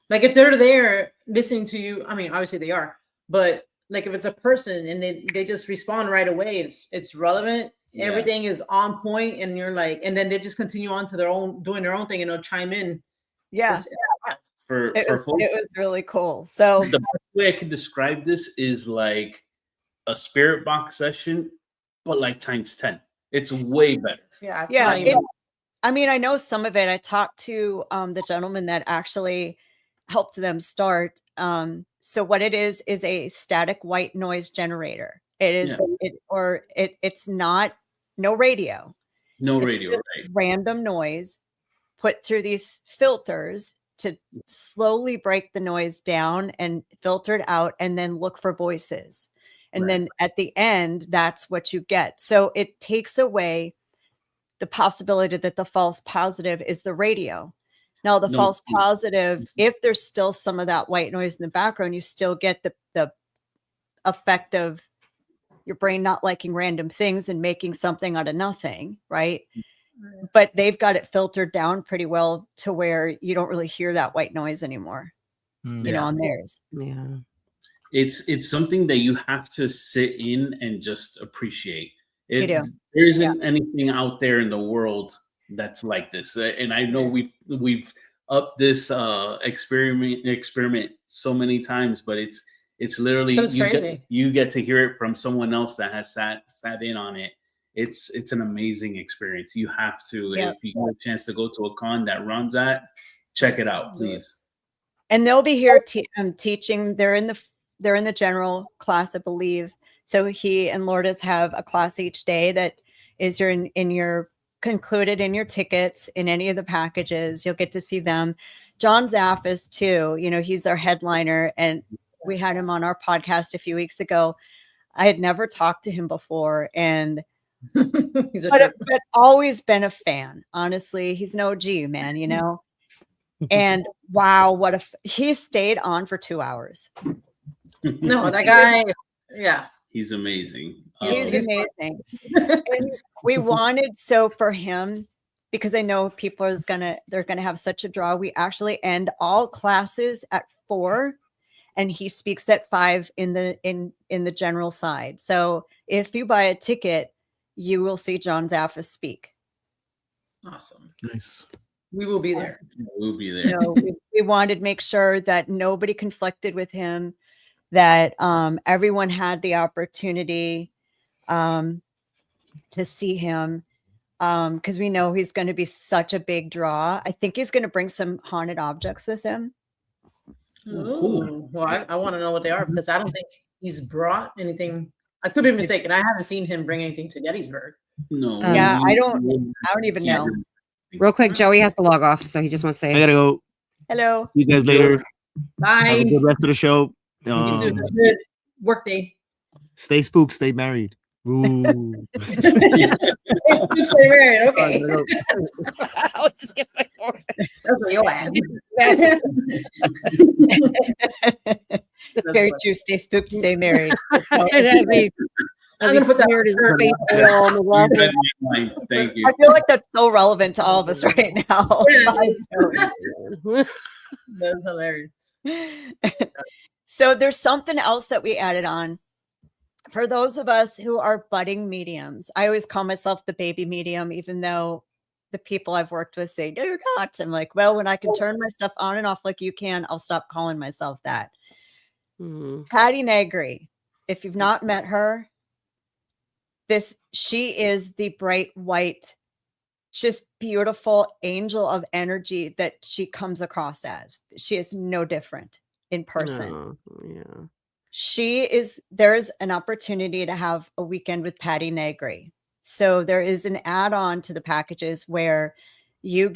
C: like if they're there listening to you, I mean, obviously they are, but like if it's a person and they just respond right away, it's relevant. Yeah. Everything is on point, and you're like, and then they just continue on to doing their own thing, and they'll chime in.
D: Yeah.
A: It
D: was really cool. So
A: the best way I could describe this is like a spirit box session, but like times 10. It's way better.
D: Yeah. I mean, I know some of it. I talked to the gentleman that actually helped them start. So what it is a static white noise generator. It is it's not no radio.
A: No radio, right?
D: Random noise put through these filters to slowly break the noise down and filter it out, and then look for voices. And then at the end, that's what you get. So it takes away the possibility that the false positive is the radio. Now, the false positive, if there's still some of that white noise in the background, you still get the effect of your brain not liking random things and making something out of nothing, right? But they've got it filtered down pretty well to where you don't really hear that white noise anymore, you know, on theirs.
B: Yeah.
A: It's something that you have to sit in and just appreciate.
D: You do.
A: There isn't anything out there in the world that's like this. And I know we've upped this experiment so many times, but it's literally you get to hear it from someone else that has sat in on it. It's an amazing experience. You have to, if you get a chance to go to a con that runs at, check it out, please.
D: And they'll be here teaching. They're in the general class, I believe. So he and Lourdes have a class each day that is concluded in your tickets, in any of the packages. You'll get to see them. John Zaffis too. You know, he's our headliner, and we had him on our podcast a few weeks ago. I had never talked to him before, and but always been a fan. Honestly, he's an OG, man, you know. And wow, he stayed on for 2 hours.
C: No, that guy,
A: he's amazing.
D: He's amazing. And we wanted, so for him, because I know they're gonna have such a draw, we actually end all classes at 4, and he speaks at 5 in the general side. So if you buy a ticket, you will see John Zaffis speak.
C: Awesome.
E: Nice.
C: We will be there.
A: We'll be there.
D: So we wanted to make sure that nobody conflicted with him, that everyone had the opportunity to see him, because we know he's going to be such a big draw. I think he's going to bring some haunted objects with him.
C: Ooh, well, I want to know what they are, because I don't think he's brought anything. I could be mistaken. I haven't seen him bring anything to Gettysburg.
A: No.
D: Yeah, I don't even know.
B: Real quick, Joey has to log off, so he just wants to say,
E: I gotta go.
D: Hello.
E: See you guys later.
C: Bye.
E: Have a good rest of the show.
C: You too. Have a good work day.
E: Stay spooked. Stay married. Ooh.
C: Stay married. Okay.
B: I'll just get my phone.
C: That's your ass.
D: Very true. Stay spooked. Stay married.
C: I'm gonna put that
B: smeared his face oil on the left.
A: Thank you.
D: I feel like that's so relevant to all of us right now.
C: That's hilarious.
D: So there's something else that we added on. For those of us who are budding mediums, I always call myself the baby medium, even though the people I've worked with say, no, you're not. I'm like, well, when I can turn my stuff on and off like you can, I'll stop calling myself that. Patty Negri, if you've not met her, she is the bright white just beautiful angel of energy that she comes across as. She is no different in person.
B: Oh, yeah.
D: There's an opportunity to have a weekend with Patty Negri. So there is an add-on to the packages where you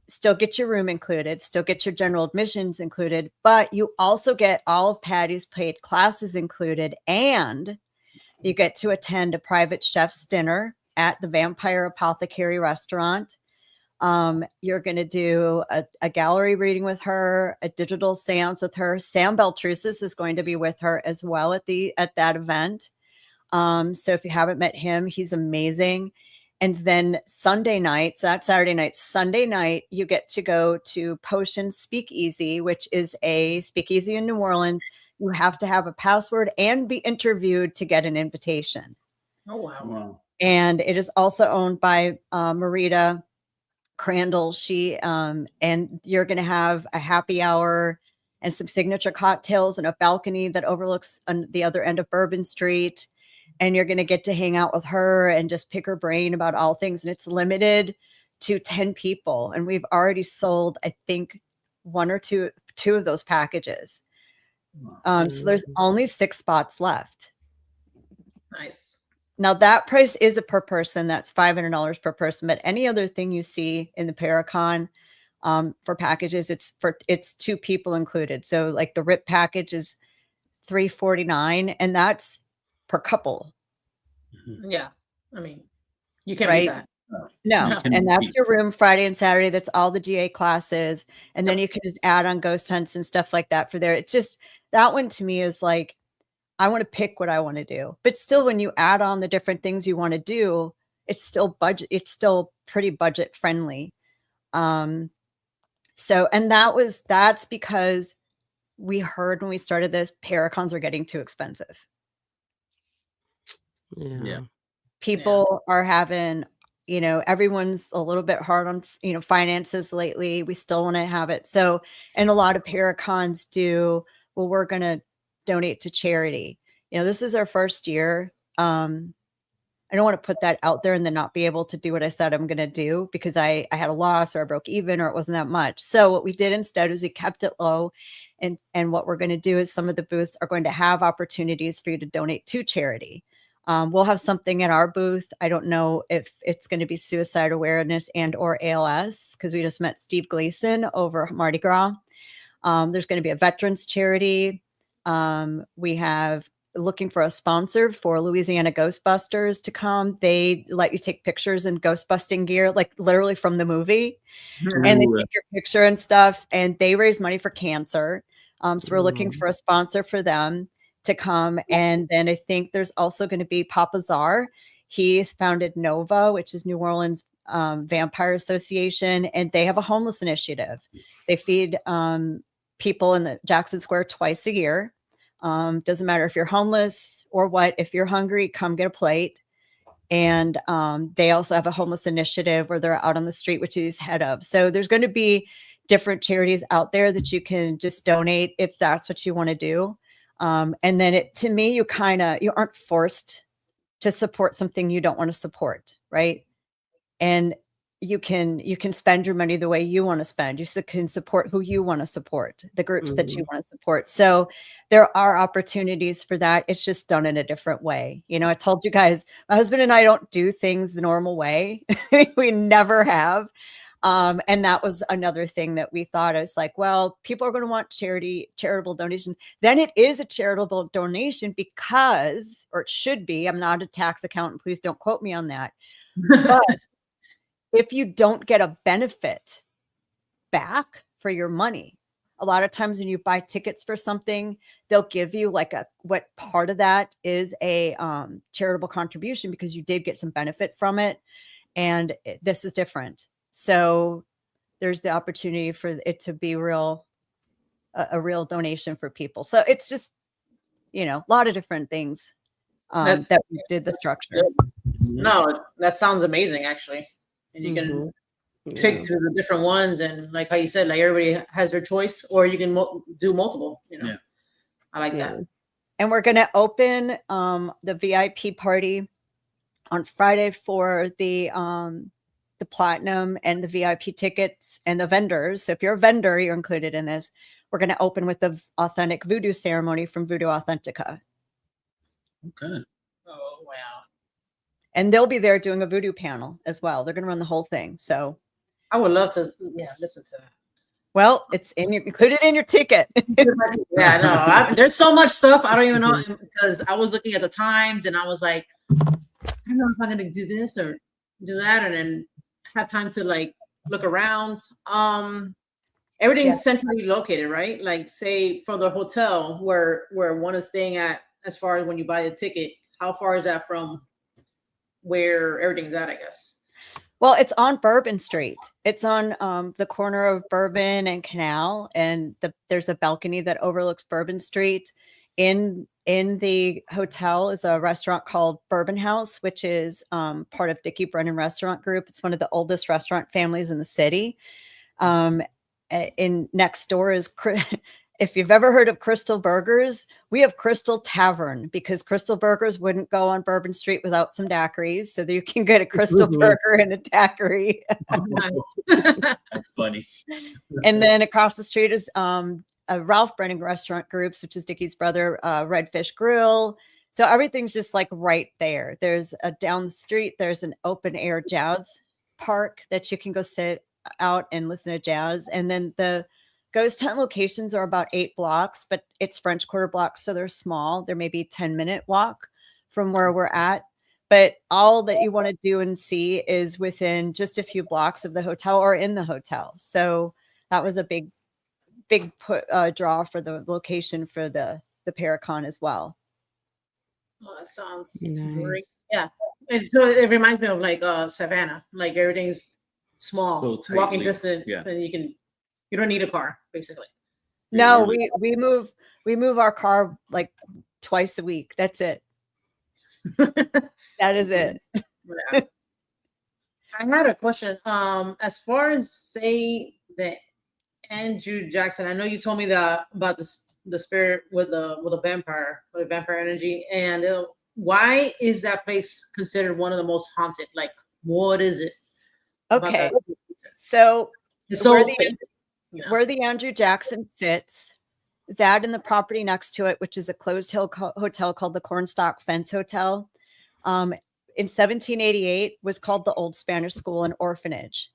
D: still get your room included, still get your general admissions included, but you also get all of Patty's paid classes included, and you get to attend a private chef's dinner at the Vampire Apothecary restaurant. You're going to do a gallery reading with her, a digital seance with her. Sam Beltrusis is going to be with her as well at that event. So if you haven't met him, he's amazing. And then Sunday night, so that's Saturday night, Sunday night, you get to go to Potion Speakeasy, which is a speakeasy in New Orleans. You have to have a password and be interviewed to get an invitation.
C: Oh, wow.
D: And it is also owned by Marita Crandall. And you're going to have a happy hour and some signature cocktails and a balcony that overlooks the other end of Bourbon Street. And you're going to get to hang out with her and just pick her brain about all things. And it's limited to 10 people. And we've already sold, I think, one or two of those packages. So there's only 6 spots left.
C: Nice. Now
D: that price is a per person. That's $500 per person. But any other thing you see in the ParaCon for packages, it's 2 people included. So like the RIP package is $349, and that's per couple.
C: Yeah. I mean, you can't beat that.
D: No. And that's your room Friday and Saturday. That's all the GA classes. And then you can just add on ghost hunts and stuff like that for there. It's just, that one to me is like, I want to pick what I want to do. But still, when you add on the different things you want to do, it's still pretty budget friendly. So, and that's because we heard when we started this, ParaCons are getting too expensive.
B: Yeah.
D: People are having, everyone's a little bit hard on, finances lately. We still want to have it. So, and a lot of ParaCons do, well, we're going to donate to charity. This is our first year. I don't want to put that out there and then not be able to do what I said I'm going to do, because I had a loss or I broke even or it wasn't that much. So what we did instead is we kept it low. And what we're going to do is some of the booths are going to have opportunities for you to donate to charity. We'll have something at our booth. I don't know if it's going to be suicide awareness and or ALS, because we just met Steve Gleason over Mardi Gras. There's going to be a veterans charity. We have looking for a sponsor for Louisiana Ghostbusters to come. They let you take pictures in ghostbusting gear, like literally from the movie. And they take your picture and stuff, and they raise money for cancer. So we're looking for a sponsor for them to come. And then I think there's also going to be 𝗿𝗲𝗄. He's founded NOVA, which is New Orleans Vampire Association, and they have a homeless initiative. They feed people in the Jackson Square twice a year. Doesn't matter if you're homeless or what. If you're hungry, come get a plate. And they also have a homeless initiative where they're out on the street, which he's head of. So there's going to be different charities out there that you can just donate if that's what you want to do. And then to me, you aren't forced to support something you don't want to support, right? And you can spend your money the way you want to spend. You can support who you want to support, the groups that you want to support. So there are opportunities for that. It's just done in a different way. I told you guys, my husband and I don't do things the normal way. We never have. And that was another thing that we thought. I was like, well, people are going to want charitable donation. Then it is a charitable donation because, or it should be, I'm not a tax accountant. Please don't quote me on that. But if you don't get a benefit back for your money, a lot of times when you buy tickets for something, they'll give you what part of that is a charitable contribution because you did get some benefit from it. And this is different. So there's the opportunity for it to be a real donation for people. So it's just, a lot of different things that we did the structure.
C: No, that sounds amazing, actually. And you can pick through the different ones, and like how you said, like everybody has their choice, or you can do multiple. I like that.
D: And we're going to open the VIP party on Friday for the the platinum and the VIP tickets and the vendors. So if you're a vendor, you're included in this. We're going to open with the authentic voodoo ceremony from 𝗿𝗏𝗘𝗃𝗃.
A: Okay.
C: Oh wow.
D: And they'll be there doing a voodoo panel as well. They're going to run the whole thing. So
C: I would love to, listen to that.
D: well, it's included in your ticket.
C: Yeah, no, there's so much stuff I don't even know, because I was looking at the times and I was like, I don't know if I'm gonna do this or do that, and then have time to like look around. Everything's centrally located, right? Like, say for the hotel where one is staying at, as far as when you buy the ticket, how far is that from where everything's at, I guess?
D: Well, it's on Bourbon Street. It's on the corner of Bourbon and Canal, and there's a balcony that overlooks Bourbon Street. In the hotel is a restaurant called Bourbon House, which is part of Dickie Brennan Restaurant Group. It's one of the oldest restaurant families in the city. In next door is, if you've ever heard of Crystal Burgers, we have Crystal Tavern, because Crystal Burgers wouldn't go on Bourbon Street without some daiquiris. So that you can get a Crystal Burger and a daiquiri.
A: That's funny.
D: And then across the street is a Ralph Brennan Restaurant Groups, which is Dickie's brother, Redfish Grill. So everything's just like right there. There's down the street, there's an open air jazz park that you can go sit out and listen to jazz. And then the ghost hunt locations are about 8 blocks, but it's French Quarter blocks, so they're small. They're maybe 10-minute walk from where we're at. But all that you want to do and see is within just a few blocks of the hotel or in the hotel. So that was a big draw for the location for the ParaCon as well.
C: Oh, that sounds
B: Nice.
C: great. Yeah. And so it reminds me of like Savannah. Like everything's small,
A: So
C: walking
A: tightly.
C: distance,
A: Yeah.
C: and you don't need a car, basically.
D: No, we move our car like twice a week. That's it. That is it.
C: Yeah. I had a question. As far as say the Andrew Jackson, I know you told me that about the spirit with the vampire energy, and why is that place considered one of the most haunted? Like, what is it? about
D: Okay.
C: that?
D: So
C: It's so
D: where the,
C: fake. Yeah.
D: where the Andrew Jackson sits, that and the property next to it, which is a closed hotel called the Cornstalk Fence Hotel, in 1788 was called the Old Spanish School and Orphanage.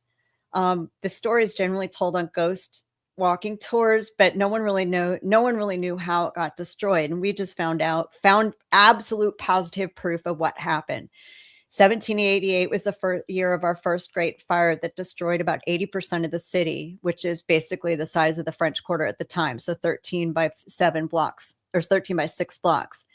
D: The story is generally told on ghost walking tours, but no one really knew how it got destroyed. And we just found absolute positive proof of what happened. 1788 was the first year of our first great fire that destroyed about 80% of the city, which is basically the size of the French Quarter at the time. So 13 by 7 blocks, or 13 by 6 blocks.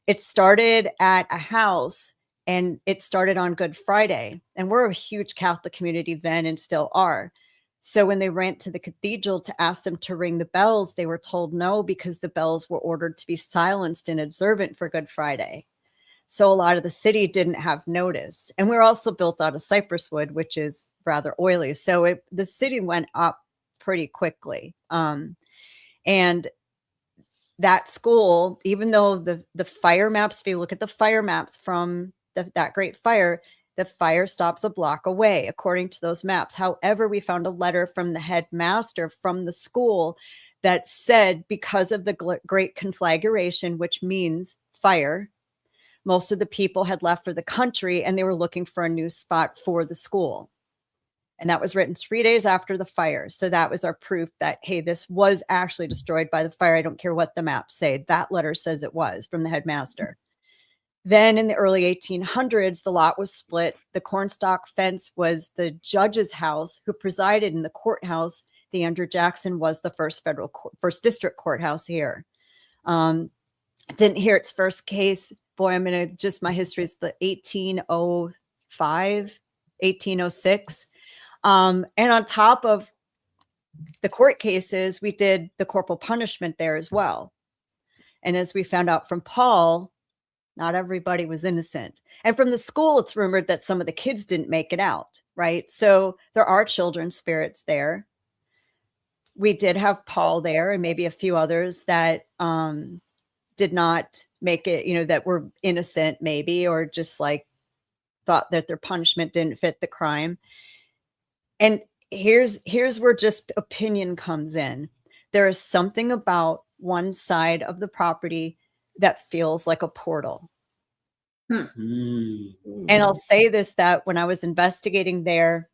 D: It started at a house, and it started on Good Friday. And we're a huge Catholic community then and still are. So when they ran to the cathedral to ask them to ring the bells, they were told no, because the bells were ordered to be silenced and observant for Good Friday. So a lot of the city didn't have notice. And we're also built out of cypress wood, which is rather oily. So the city went up pretty quickly. And that school, even though the fire maps, if you look at the fire maps from that great fire, the fire stops a block away, according to those maps. However, we found a letter from the headmaster from the school that said, because of the Great Conflagration, which means fire, most of the people had left for the country and they were looking for a new spot for the school. And that was written 3 days after the fire. So that was our proof that, hey, this was actually destroyed by the fire. I don't care what the maps say. That letter says it was from the headmaster. Then in the early 1800s, the lot was split. The Cornstalk Fence was the judge's house who presided in the courthouse. The Andrew Jackson was the first district courthouse here. Didn't hear its first case. Boy, I'm going to just, my history is the 1805, 1806. And on top of the court cases, we did the corporal punishment there as well. And as we found out from Paul, not everybody was innocent. And from the school, it's rumored that some of the kids didn't make it out, right? So there are children's spirits there. We did have Paul there and maybe a few others that did not make it, that were innocent maybe, or just like thought that their punishment didn't fit the crime. And here's where just opinion comes in. There is something about one side of the property that feels like a portal.
A: Mm.
D: And I'll say this, that when I was investigating there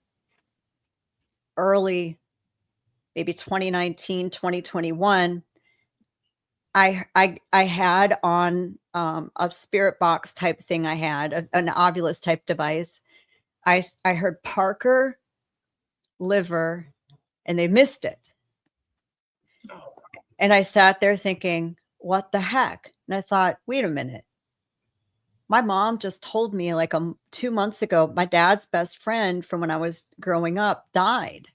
D: early, maybe 2019, 2021, I had on a spirit box type thing. I had an 𝗚𝗏𝗘𝗏𝗘 type device. I heard Parker, liver, and they missed it. And I sat there thinking, what the heck? And I thought, wait a minute. My mom just told me like 2 months ago, my dad's best friend from when I was growing up died.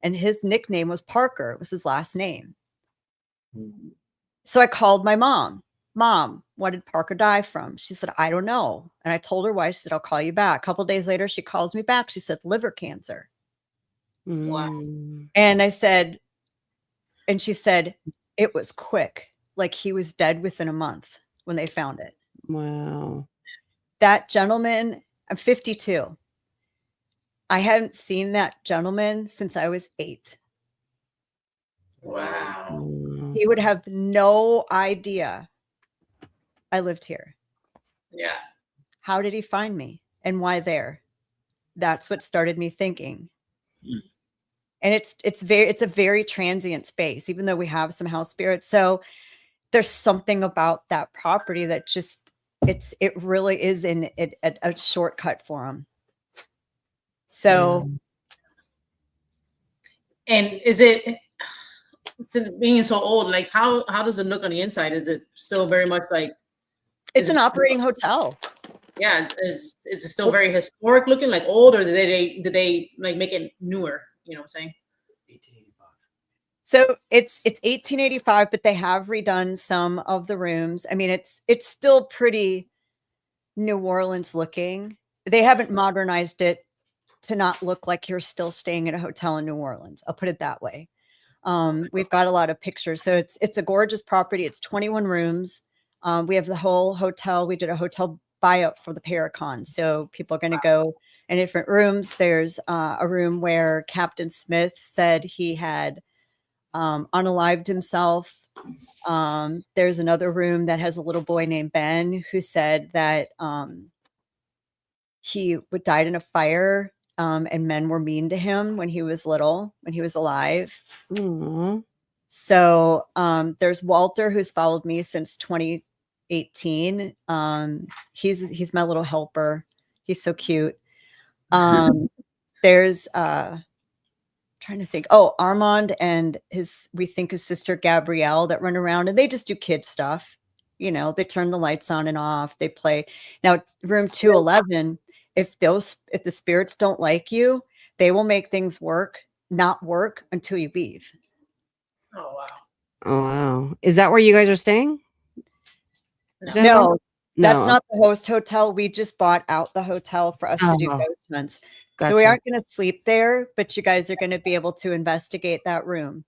D: And his nickname was Parker. It was his last name. So I called my mom. Mom, what did Parker die from? She said, I don't know. And I told her why. She said, I'll call you back. A couple of days later, she calls me back. She said, liver cancer.
C: Wow.
D: And I said, and she said, it was quick. Like he was dead within a month when they found it.
B: Wow.
D: That gentleman, I'm 52. I hadn't seen that gentleman since I was 8.
C: Wow.
D: He would have no idea I lived here.
C: Yeah.
D: How did he find me and why there? That's what started me thinking. And it's a very transient space, even though we have some house spirits. So there's something about that property that just it really is a shortcut for them. So,
C: and is it, since being so old, like how does it look on the inside? Is it still very much like
D: it's an operating hotel.
C: Yeah, it's still very historic looking, like old, or did they like make it newer? You know what I'm saying?
E: 1885.
D: So it's 1885, but they have redone some of the rooms. I mean, it's still pretty New Orleans looking. They haven't modernized it to not look like you're still staying at a hotel in New Orleans. I'll put it that way. We've got a lot of pictures. So it's a gorgeous property. It's 21 rooms. We have the whole hotel. We did a hotel buyout for the ParaCon. So people are going to go in different rooms. There's a room where Captain Smith said he had unalived himself. There's another room that has a little boy named Ben who said that he died in a fire and men were mean to him when he was little, when he was alive.
B: Aww.
D: So there's Walter, who's followed me since 2018. He's my little helper. He's so cute. There's trying to think. Oh, Armand and we think his sister Gabrielle that run around and they just do kid stuff. You know, they turn the lights on and off. They play. Now, room 211. If the spirits don't like you, they will make things not work until you leave.
C: Oh wow.
B: Oh wow. Is that where you guys are staying? Jennifer?
D: No, that's not the host hotel. We just bought out the hotel for us to do ghost hunts.
B: Gotcha.
D: So we aren't going to sleep there, but you guys are going to be able to investigate that room.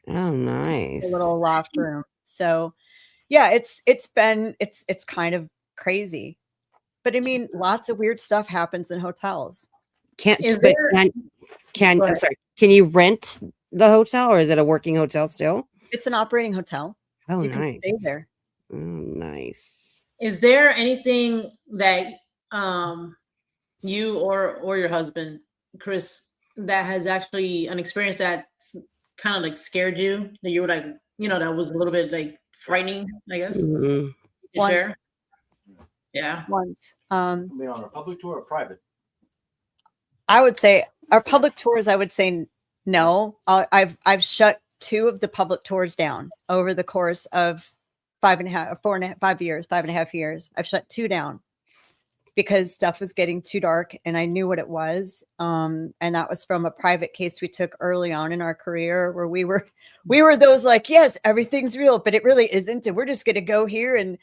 B: Oh, nice.
D: A little loft room. So yeah, it's kind of crazy. But I mean, lots of weird stuff happens in hotels.
B: I'm sorry. Can you rent the hotel or is it a working hotel still?
D: It's an operating hotel.
B: Oh,
D: you
B: nice.
D: can stay there.
B: Oh, nice.
C: Is there anything that you or your husband, Chris, that has actually an experience that kind of like scared you, that you were like, that was a little bit like frightening, I guess?
B: Mm-hmm.
C: Once. Share? Yeah.
D: Once.
E: I mean, on a public tour or private?
D: I would say our public tours, I would say no. I've shut 2 of the public tours down over the course of 5.5 years. I've shut 2 down because stuff was getting too dark and I knew what it was. And that was from a private case we took early on in our career where we were those like, yes, everything's real, but it really isn't. And we're just going to go here and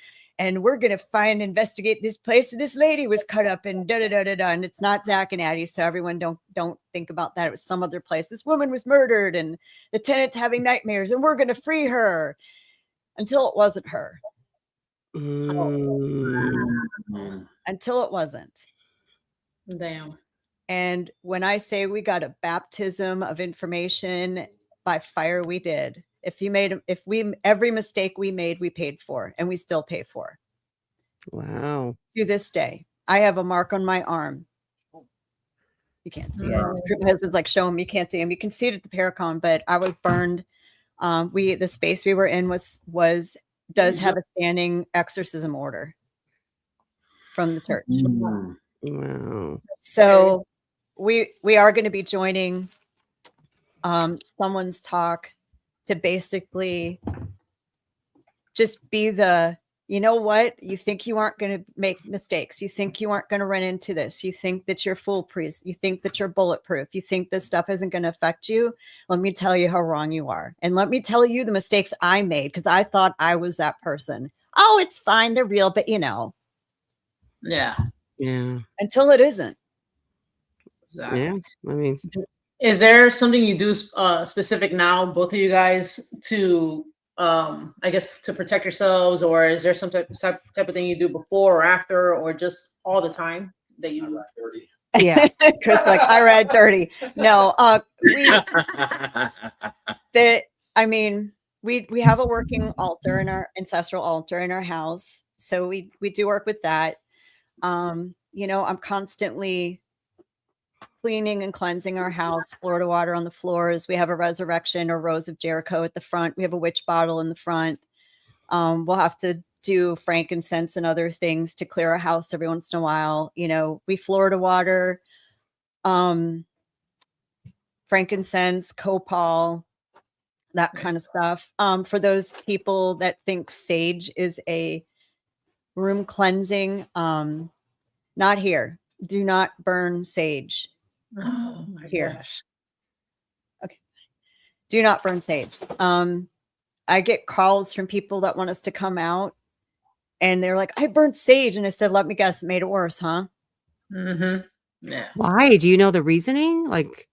D: we're going to investigate this place where this lady was cut up and da-da-da-da-da. And it's not Zach and Addie. So everyone don't think about that. It was some other place. This woman was murdered and the tenant's having nightmares and we're going to free her until it wasn't her.
B: Mm.
D: Until it wasn't.
C: Damn.
D: And when I say we got a baptism of information by fire, we did. Every mistake we made, we paid for, and we still pay for.
B: Wow.
D: To this day, I have a mark on my arm. You can't see it. My husband's like, show him. You can't see him. You can see it at the ParaCon, but I was burned. The space we were in does have a standing exorcism order from the church.
B: Wow.
D: So we are going to be joining someone's talk to basically just be you know what? You think you aren't going to make mistakes. You think you aren't going to run into this. You think that you're foolproof. You think that you're bulletproof. You think this stuff isn't going to affect you. Let me tell you how wrong you are. And let me tell you the mistakes I made because I thought I was that person. Oh, it's fine. They're real. But
C: Yeah.
B: Yeah.
D: Until it isn't.
C: Exactly.
B: Yeah. I mean,
C: is there something you do specific now, both of you guys, to I guess to protect yourselves, or is there some type of thing you do before or after, or just all the time that you
E: dirty?
D: Yeah. Chris like, I read dirty. No, we have a working altar in our ancestral altar in our house. So we do work with that. I'm constantly cleaning and cleansing our house, Florida water on the floors. We have a resurrection or rose of Jericho at the front. We have a witch bottle in the front. We'll have to do frankincense and other things to clear our house every once in a while. We Florida water, frankincense, 𝗏𝗏𝗘𝗏, that kind of stuff. For those people that think sage is a room cleansing, not here. Do not burn sage.
C: Oh my gosh.
D: Okay. Do not burn sage. I get calls from people that want us to come out and they're like, I burnt sage. And I said, let me guess, it made it worse, huh?
C: Mm-hmm. Yeah.
B: why? Do you know the reasoning? Like,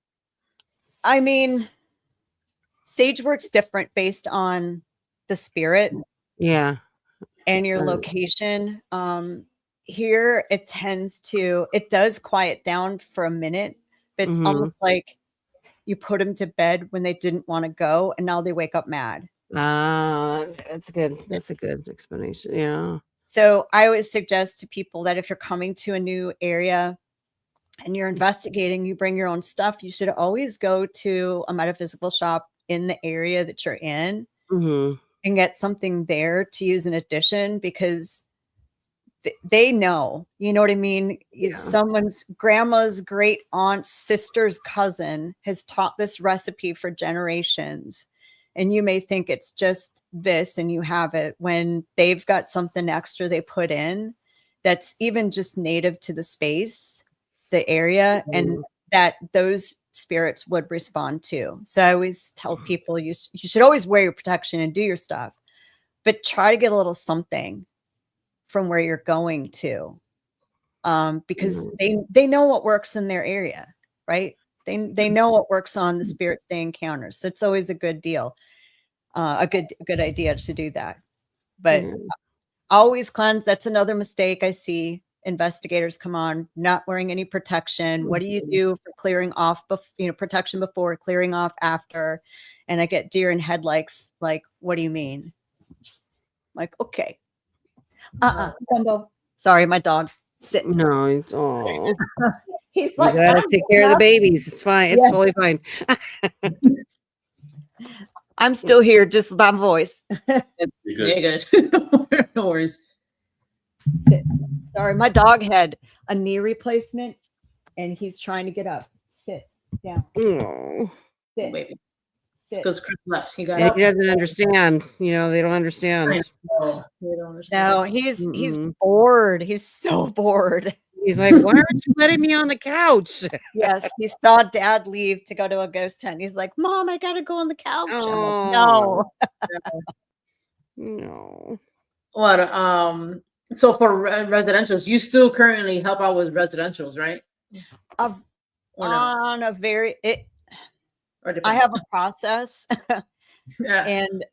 D: Sage works different based on the spirit
B: yeah.
D: and your location. Here it does quiet down for a minute, but it's almost like you put them to bed when they didn't want to go and now they wake up mad.
B: That's good. That's a good explanation. Yeah.
D: So I always suggest to people that if you're coming to a new area and you're investigating, you bring your own stuff. You should always go to a metaphysical shop in the area that you're in and get something there to use in addition, because they know, you know what I mean? Yeah. Someone's grandma's great aunt's sister's cousin has taught this recipe for generations. And you may think it's just this and you have it when they've got something extra they put in that's even just native to the space, the area, and that those spirits would respond to. So I always tell people you should always wear your protection and do your stuff, but try to get a little something from where you're going to, because they know what works in their area, right? They know what works on the spirits they encounter. So it's always a good deal, a good idea to do that. But always cleanse. That's another mistake I see investigators come on, not wearing any protection. What do you do for clearing off, protection before, clearing off after? And I get deer in headlights. Like, what do you mean? Like, okay. Gumbo. Sorry, my dog. Sit.
B: No,
D: He's
B: you
D: like,
B: gotta take care of the babies. It's fine. It's totally fine.
D: I'm still here, just by voice.
C: You're good. No worries.
D: Sit. Sorry, my dog had a knee replacement and he's trying to get up. Sit down.
B: Oh.
D: Sit.
C: Wait.
D: Sit.
C: Because Chris left. He
B: doesn't understand. They don't understand.
C: They don't understand.
D: No, he's bored. He's so bored.
B: He's like, why aren't you letting me on the couch?
D: Yes, he saw Dad leave to go to a ghost hunt. He's like, Mom, I gotta go on the couch.
B: Oh.
D: I'm like, no.
B: No.
C: What? So for residentials, you still currently help out with residentials, right?
D: On a very I have a process.
C: Yeah.
D: And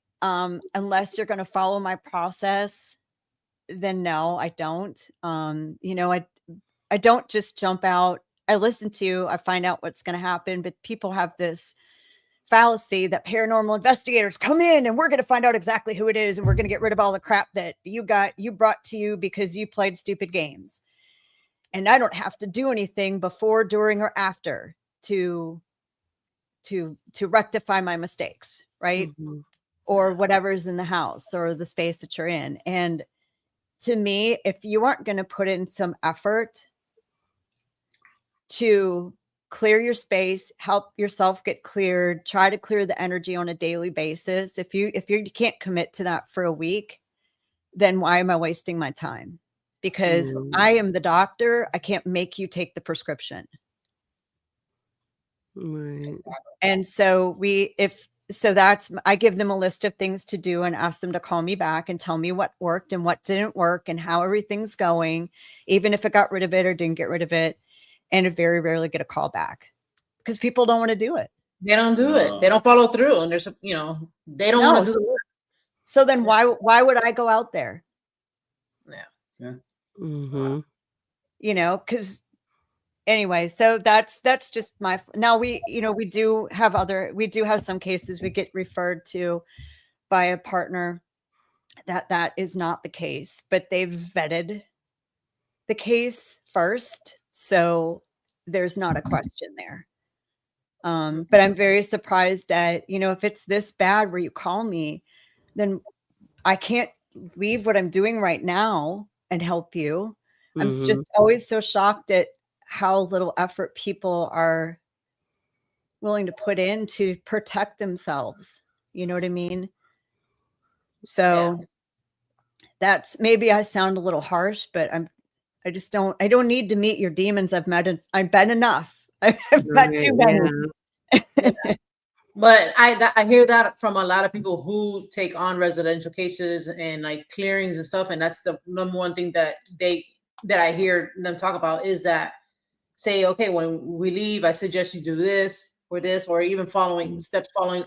D: unless you're going to follow my process, then no, I don't. I don't just jump out I listen to you, I find out what's going to happen. But people have this fallacy that paranormal investigators come in and we're going to find out exactly who it is. And we're going to get rid of all the crap that you brought to you because you played stupid games. And I don't have to do anything before, during, or after to rectify my mistakes, right? Or whatever's in the house or the space that you're in. And to me, if you aren't going to put in some effort to clear your space, help yourself get cleared, try to clear the energy on a daily basis. If you can't commit to that for a week, then why am I wasting my time? Because I am the doctor. I can't make you take the prescription.
B: Right.
D: And so I give them a list of things to do and ask them to call me back and tell me what worked and what didn't work and how everything's going, even if it got rid of it or didn't get rid of it. And I very rarely get a call back because people don't want to do it.
C: They don't do it. They don't follow through. And they don't want to do the work.
D: So then why would I go out there?
C: Yeah.
D: Because anyway, so that's just now we do have some cases we get referred to by a partner that is not the case, but they've vetted the case first. So there's not a question there. But I'm very surprised that, if it's this bad where you call me, then I can't leave what I'm doing right now and help you. I'm just always so shocked at how little effort people are willing to put in to protect themselves. You know what I mean? So that's, maybe I sound a little harsh, but I don't need to meet your demons. I've been enough. I've met too many.
C: But I hear that from a lot of people who take on residential cases and like clearings and stuff. And that's the number one thing that I hear them talk about is that say, okay, when we leave, I suggest you do this, or even following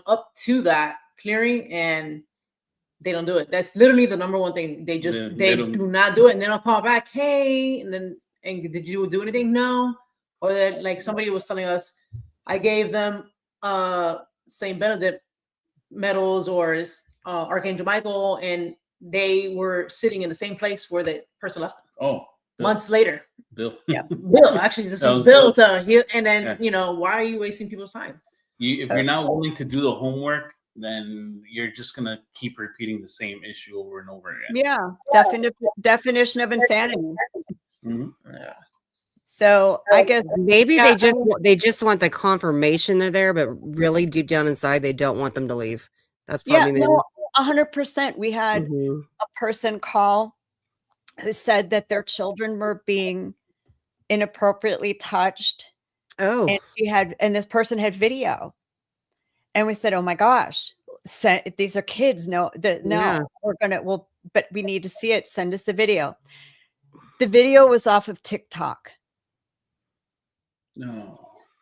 C: up to that clearing, and they don't do it. That's literally the number one thing. They do not do it, and then I'll call back, hey, and did you do anything? No. Or that, like somebody was telling us, I gave them St. Benedict medals or Archangel Michael, and they were sitting in the same place where the person left them.
A: Oh, Bill.
C: Months later.
A: Bill.
C: Yeah, Bill. Actually, this is Bill. And then why are you wasting people's time?
A: If you're not willing to do the homework, then you're just gonna keep repeating the same issue over and over again.
D: Yeah, definition of insanity.
C: Yeah.
D: So I guess
B: maybe they just want the confirmation they're there, but really deep down inside they don't want them to leave. That's probably
D: 100%. We had a person call who said that their children were being inappropriately touched.
B: Oh,
D: and this person had video, and we said, "Oh my gosh, these are kids. But we need to see it. Send us the video." The video was off of TikTok.
A: No.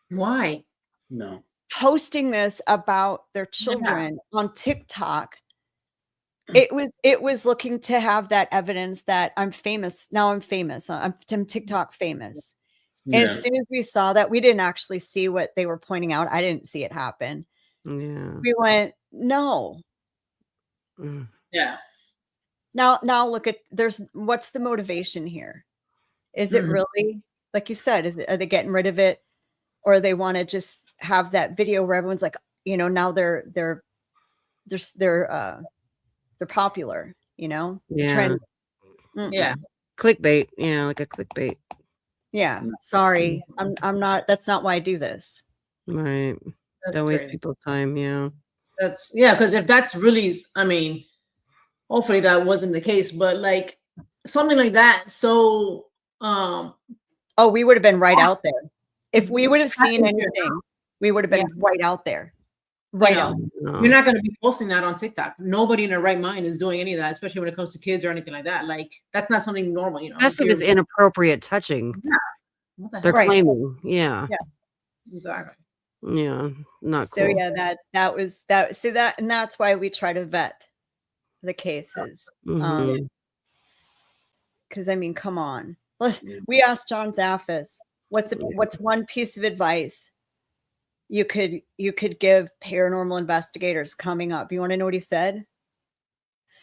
C: Why?
A: No.
D: Posting this about their children on TikTok. It was looking to have that evidence that I'm famous. Now I'm famous. I'm TikTok famous. Yeah. And as soon as we saw that, we didn't actually see what they were pointing out. I didn't see it happen.
B: Yeah.
D: We went, no.
C: Yeah.
D: Now look at what's the motivation here? Is it really, like you said, are they getting rid of it, or they want to just have that video where everyone's like, now they're popular,
B: Yeah.
D: Trend.
C: Yeah.
B: Clickbait. Yeah, like a clickbait.
D: Yeah. Sorry. I'm not, that's not why I do this.
B: Right. Don't waste people's time. Yeah.
C: Because if that's really, hopefully that wasn't the case, but like something like that. So,
D: we would have been right out there. If we would have seen anything, we would have been right out there. Right out.
C: You're not going to be posting that on TikTok. Nobody in their right mind is doing any of that, especially when it comes to kids or anything like that. Like that's not something normal,
B: Especially if it's inappropriate touching.
C: Yeah.
B: They're claiming. Yeah.
C: Yeah. Exactly.
B: Yeah. Not
D: so
B: cool.
D: Yeah, that was that. See that, and that's why we try to vet the cases. Because come on. We asked John Zaffis, what's one piece of advice you could give paranormal investigators coming up? You want to know what he said?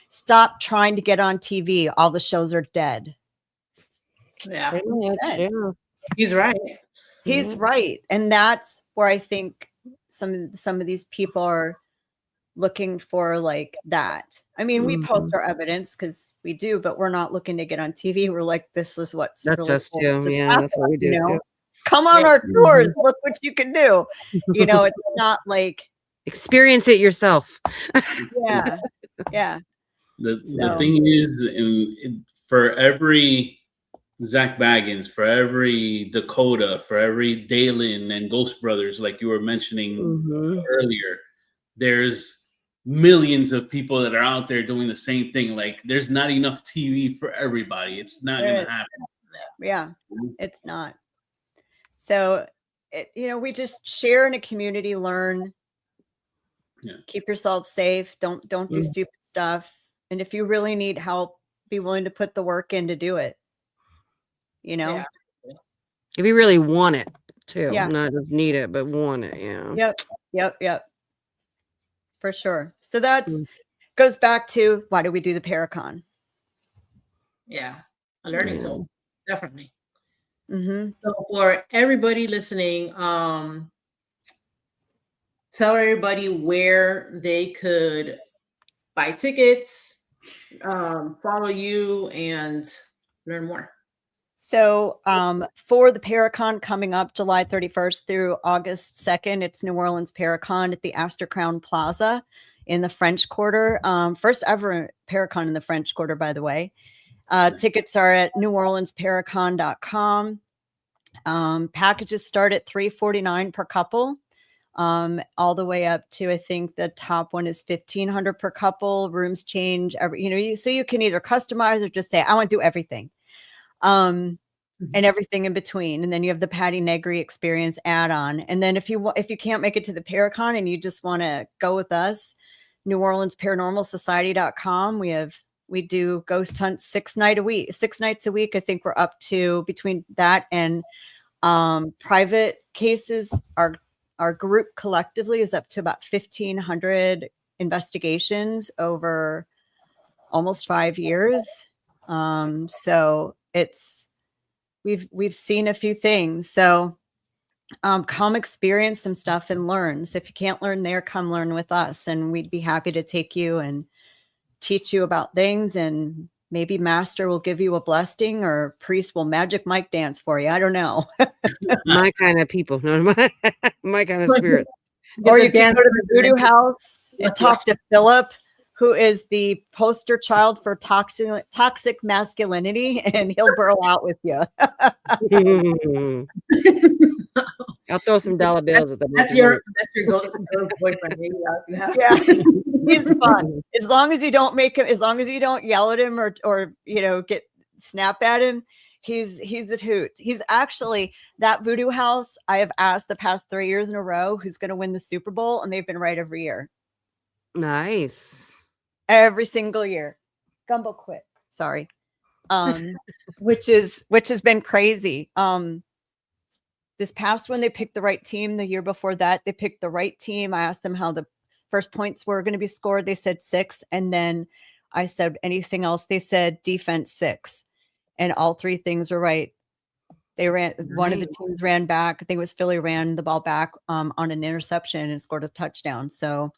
D: Stop trying to get on TV. All the shows are dead.
C: Yeah,
B: He's
C: right.
D: He's right. And that's where I think some of these people are looking for like that. I mean, we post our evidence because we do, but we're not looking to get on TV. We're like, this is what's
B: That's
D: really
B: us
D: cool.
B: too. Yeah, that's what we do.
D: You know?
B: Too.
D: Come on our tours. Look what you can do. You know, it's not like
B: experience it yourself.
D: Yeah.
A: The thing is, for every Zach Baggins, for every Dakota, for every Dalen and Ghost Brothers, like you were mentioning earlier, there's millions of people that are out there doing the same thing. Like, there's not enough TV for everybody. It's not going to happen.
D: Yeah, it's not. So, we just share in a community, learn, keep yourself safe. Don't do stupid stuff. And if you really need help, be willing to put the work in to do it. You know,
B: if you really want it too,
D: Yeah.
B: not just need it, but want it. Yeah.
D: Yep. For sure. So that's goes back to why do we do the ParaCon?
C: Yeah, a learning tool, definitely.
D: Mm-hmm.
C: So for everybody listening, tell everybody where they could buy tickets, follow you, and learn more.
D: So for the ParaCon coming up July 31st through August 2nd, it's New Orleans ParaCon at the Astor Crown Plaza in the French Quarter. First ever ParaCon in the French Quarter, by the way. Tickets are at neworleansparacon.com. Packages start at $349 per couple, all the way up to, I think the top one is $1,500 per couple. Rooms change so you can either customize or just say, I want to do everything. And everything in between. And then you have the Patty Negri experience add-on. And then if you can't make it to the ParaCon and you just want to go with us, NewOrleansParanormalSociety.com. We do ghost hunts 6 nights a week. I think we're up to, between that and private cases, our group collectively is up to about 1,500 investigations over almost 5 years. So we've seen a few things. So come experience some stuff and learn. So if you can't learn there, come learn with us, and we'd be happy to take you and teach you about things. And maybe Master will give you a blessing, or Priest will magic mic dance for you. I don't know.
B: My kind of people, no, my kind of spirit.
D: Or you can go to the voodoo house and talk to Philip, who is the poster child for toxic masculinity, and he'll burrow out with you.
B: I'll throw some dollar bills at them.
C: That's your boyfriend.
D: Yeah, he's fun. As long as you don't yell at him or get snap at him, he's a hoot. He's actually, that voodoo house, I have asked the past 3 years in a row who's going to win the Super Bowl, and they've been right every year.
B: Nice.
D: Every single year. Gumbo quit. Sorry. Which has been crazy. This past one, they picked the right team. The year before that, they picked the right team. I asked them how the first points were going to be scored. They said 6. And then I said, anything else? They said defense 6. And all 3 things were right. They ran, one of the teams ran back. I think it was Philly, ran the ball back on an interception and scored a touchdown. So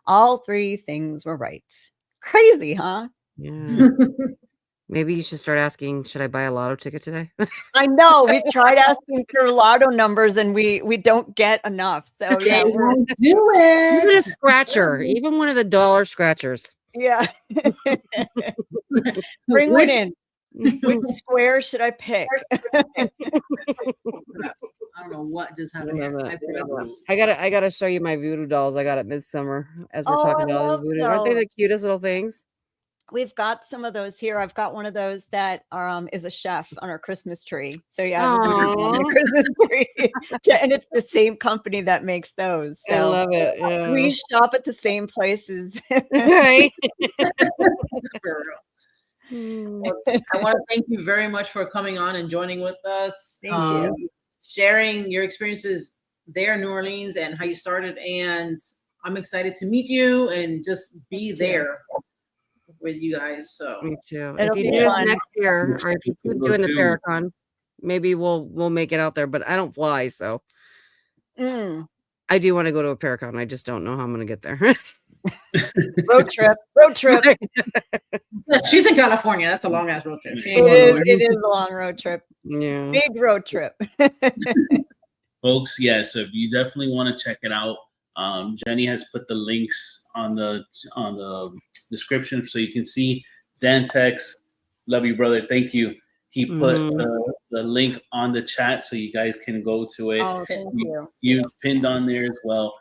D: all 3 things were right. Crazy, huh?
B: Yeah. Maybe you should start asking, should I buy a lotto ticket today?
D: I know. We tried asking for lotto numbers and we don't get enough. So yeah,
C: do it.
B: Even a scratcher, even one of the dollar scratchers.
D: Yeah. Bring one in. Which square should I pick?
C: I don't know what just happened here.
B: I gotta show you my voodoo dolls I got at Midsummer as we're talking about all these voodoo. Aren't they the cutest little things?
D: We've got some of those here. I've got one of those that is a chef on our Christmas tree. So yeah, on the Christmas tree. And it's the same company that makes those. So
B: I love it. Yeah.
D: We shop at the same places.
B: Right.
C: Well, I want to thank you very much for coming on and joining with us.
D: Thank you.
C: sharing your experiences there in New Orleans and how you started. And I'm excited to meet you and just be there with you guys. So
B: Me too.
D: It'll
B: If you
D: be
B: do this
D: fun.
B: next year, or if you keep doing the ParaCon, maybe we'll make it out there. But I don't fly, so
D: Mm.
B: I do want to go to a ParaCon. I just don't know how I'm gonna get there.
D: Road trip. Road trip.
C: she's in California. That's a long ass road trip. She ain't
D: It
C: going
D: is.
C: nowhere.
D: It is a long road trip.
B: Yeah.
D: Big road trip.
A: Folks, yeah, so you definitely want to check it out. Jenny has put the links on the description so you can see. Dan Tex, love you, brother. Thank you. He put the link on the chat so you guys can go to it.
D: Oh, thank you.
A: You pinned on there as well.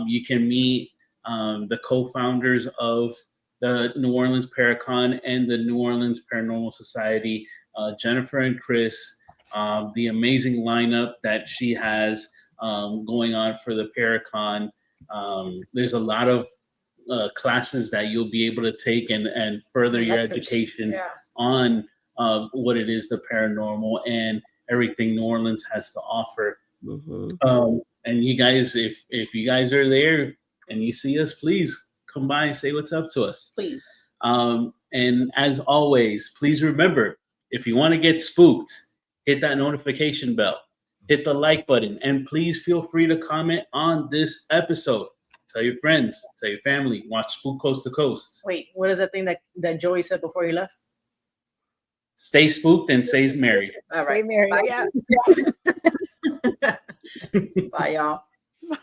A: You can meet the co-founders of the New Orleans ParaCon and the New Orleans Paranormal Society, Jennifer and Chris. The amazing lineup that she has going on for the ParaCon. There's a lot of classes that you'll be able to take and further your education on what it is, the paranormal and everything New Orleans has to offer. And you guys, if you guys are there and you see us, please come by and say what's up to us.
C: Please.
A: And as always, please remember, if you want to get spooked, hit that notification bell, hit the like button, and please feel free to comment on this episode. Tell your friends, tell your family, watch Spooked Coast to Coast.
C: Wait, what is that thing that Joey said before he left?
A: Stay spooked and stay merry.
C: All right.
D: Stay merry.
C: Bye.
D: Yeah.
C: Bye, y'all.
D: Bye.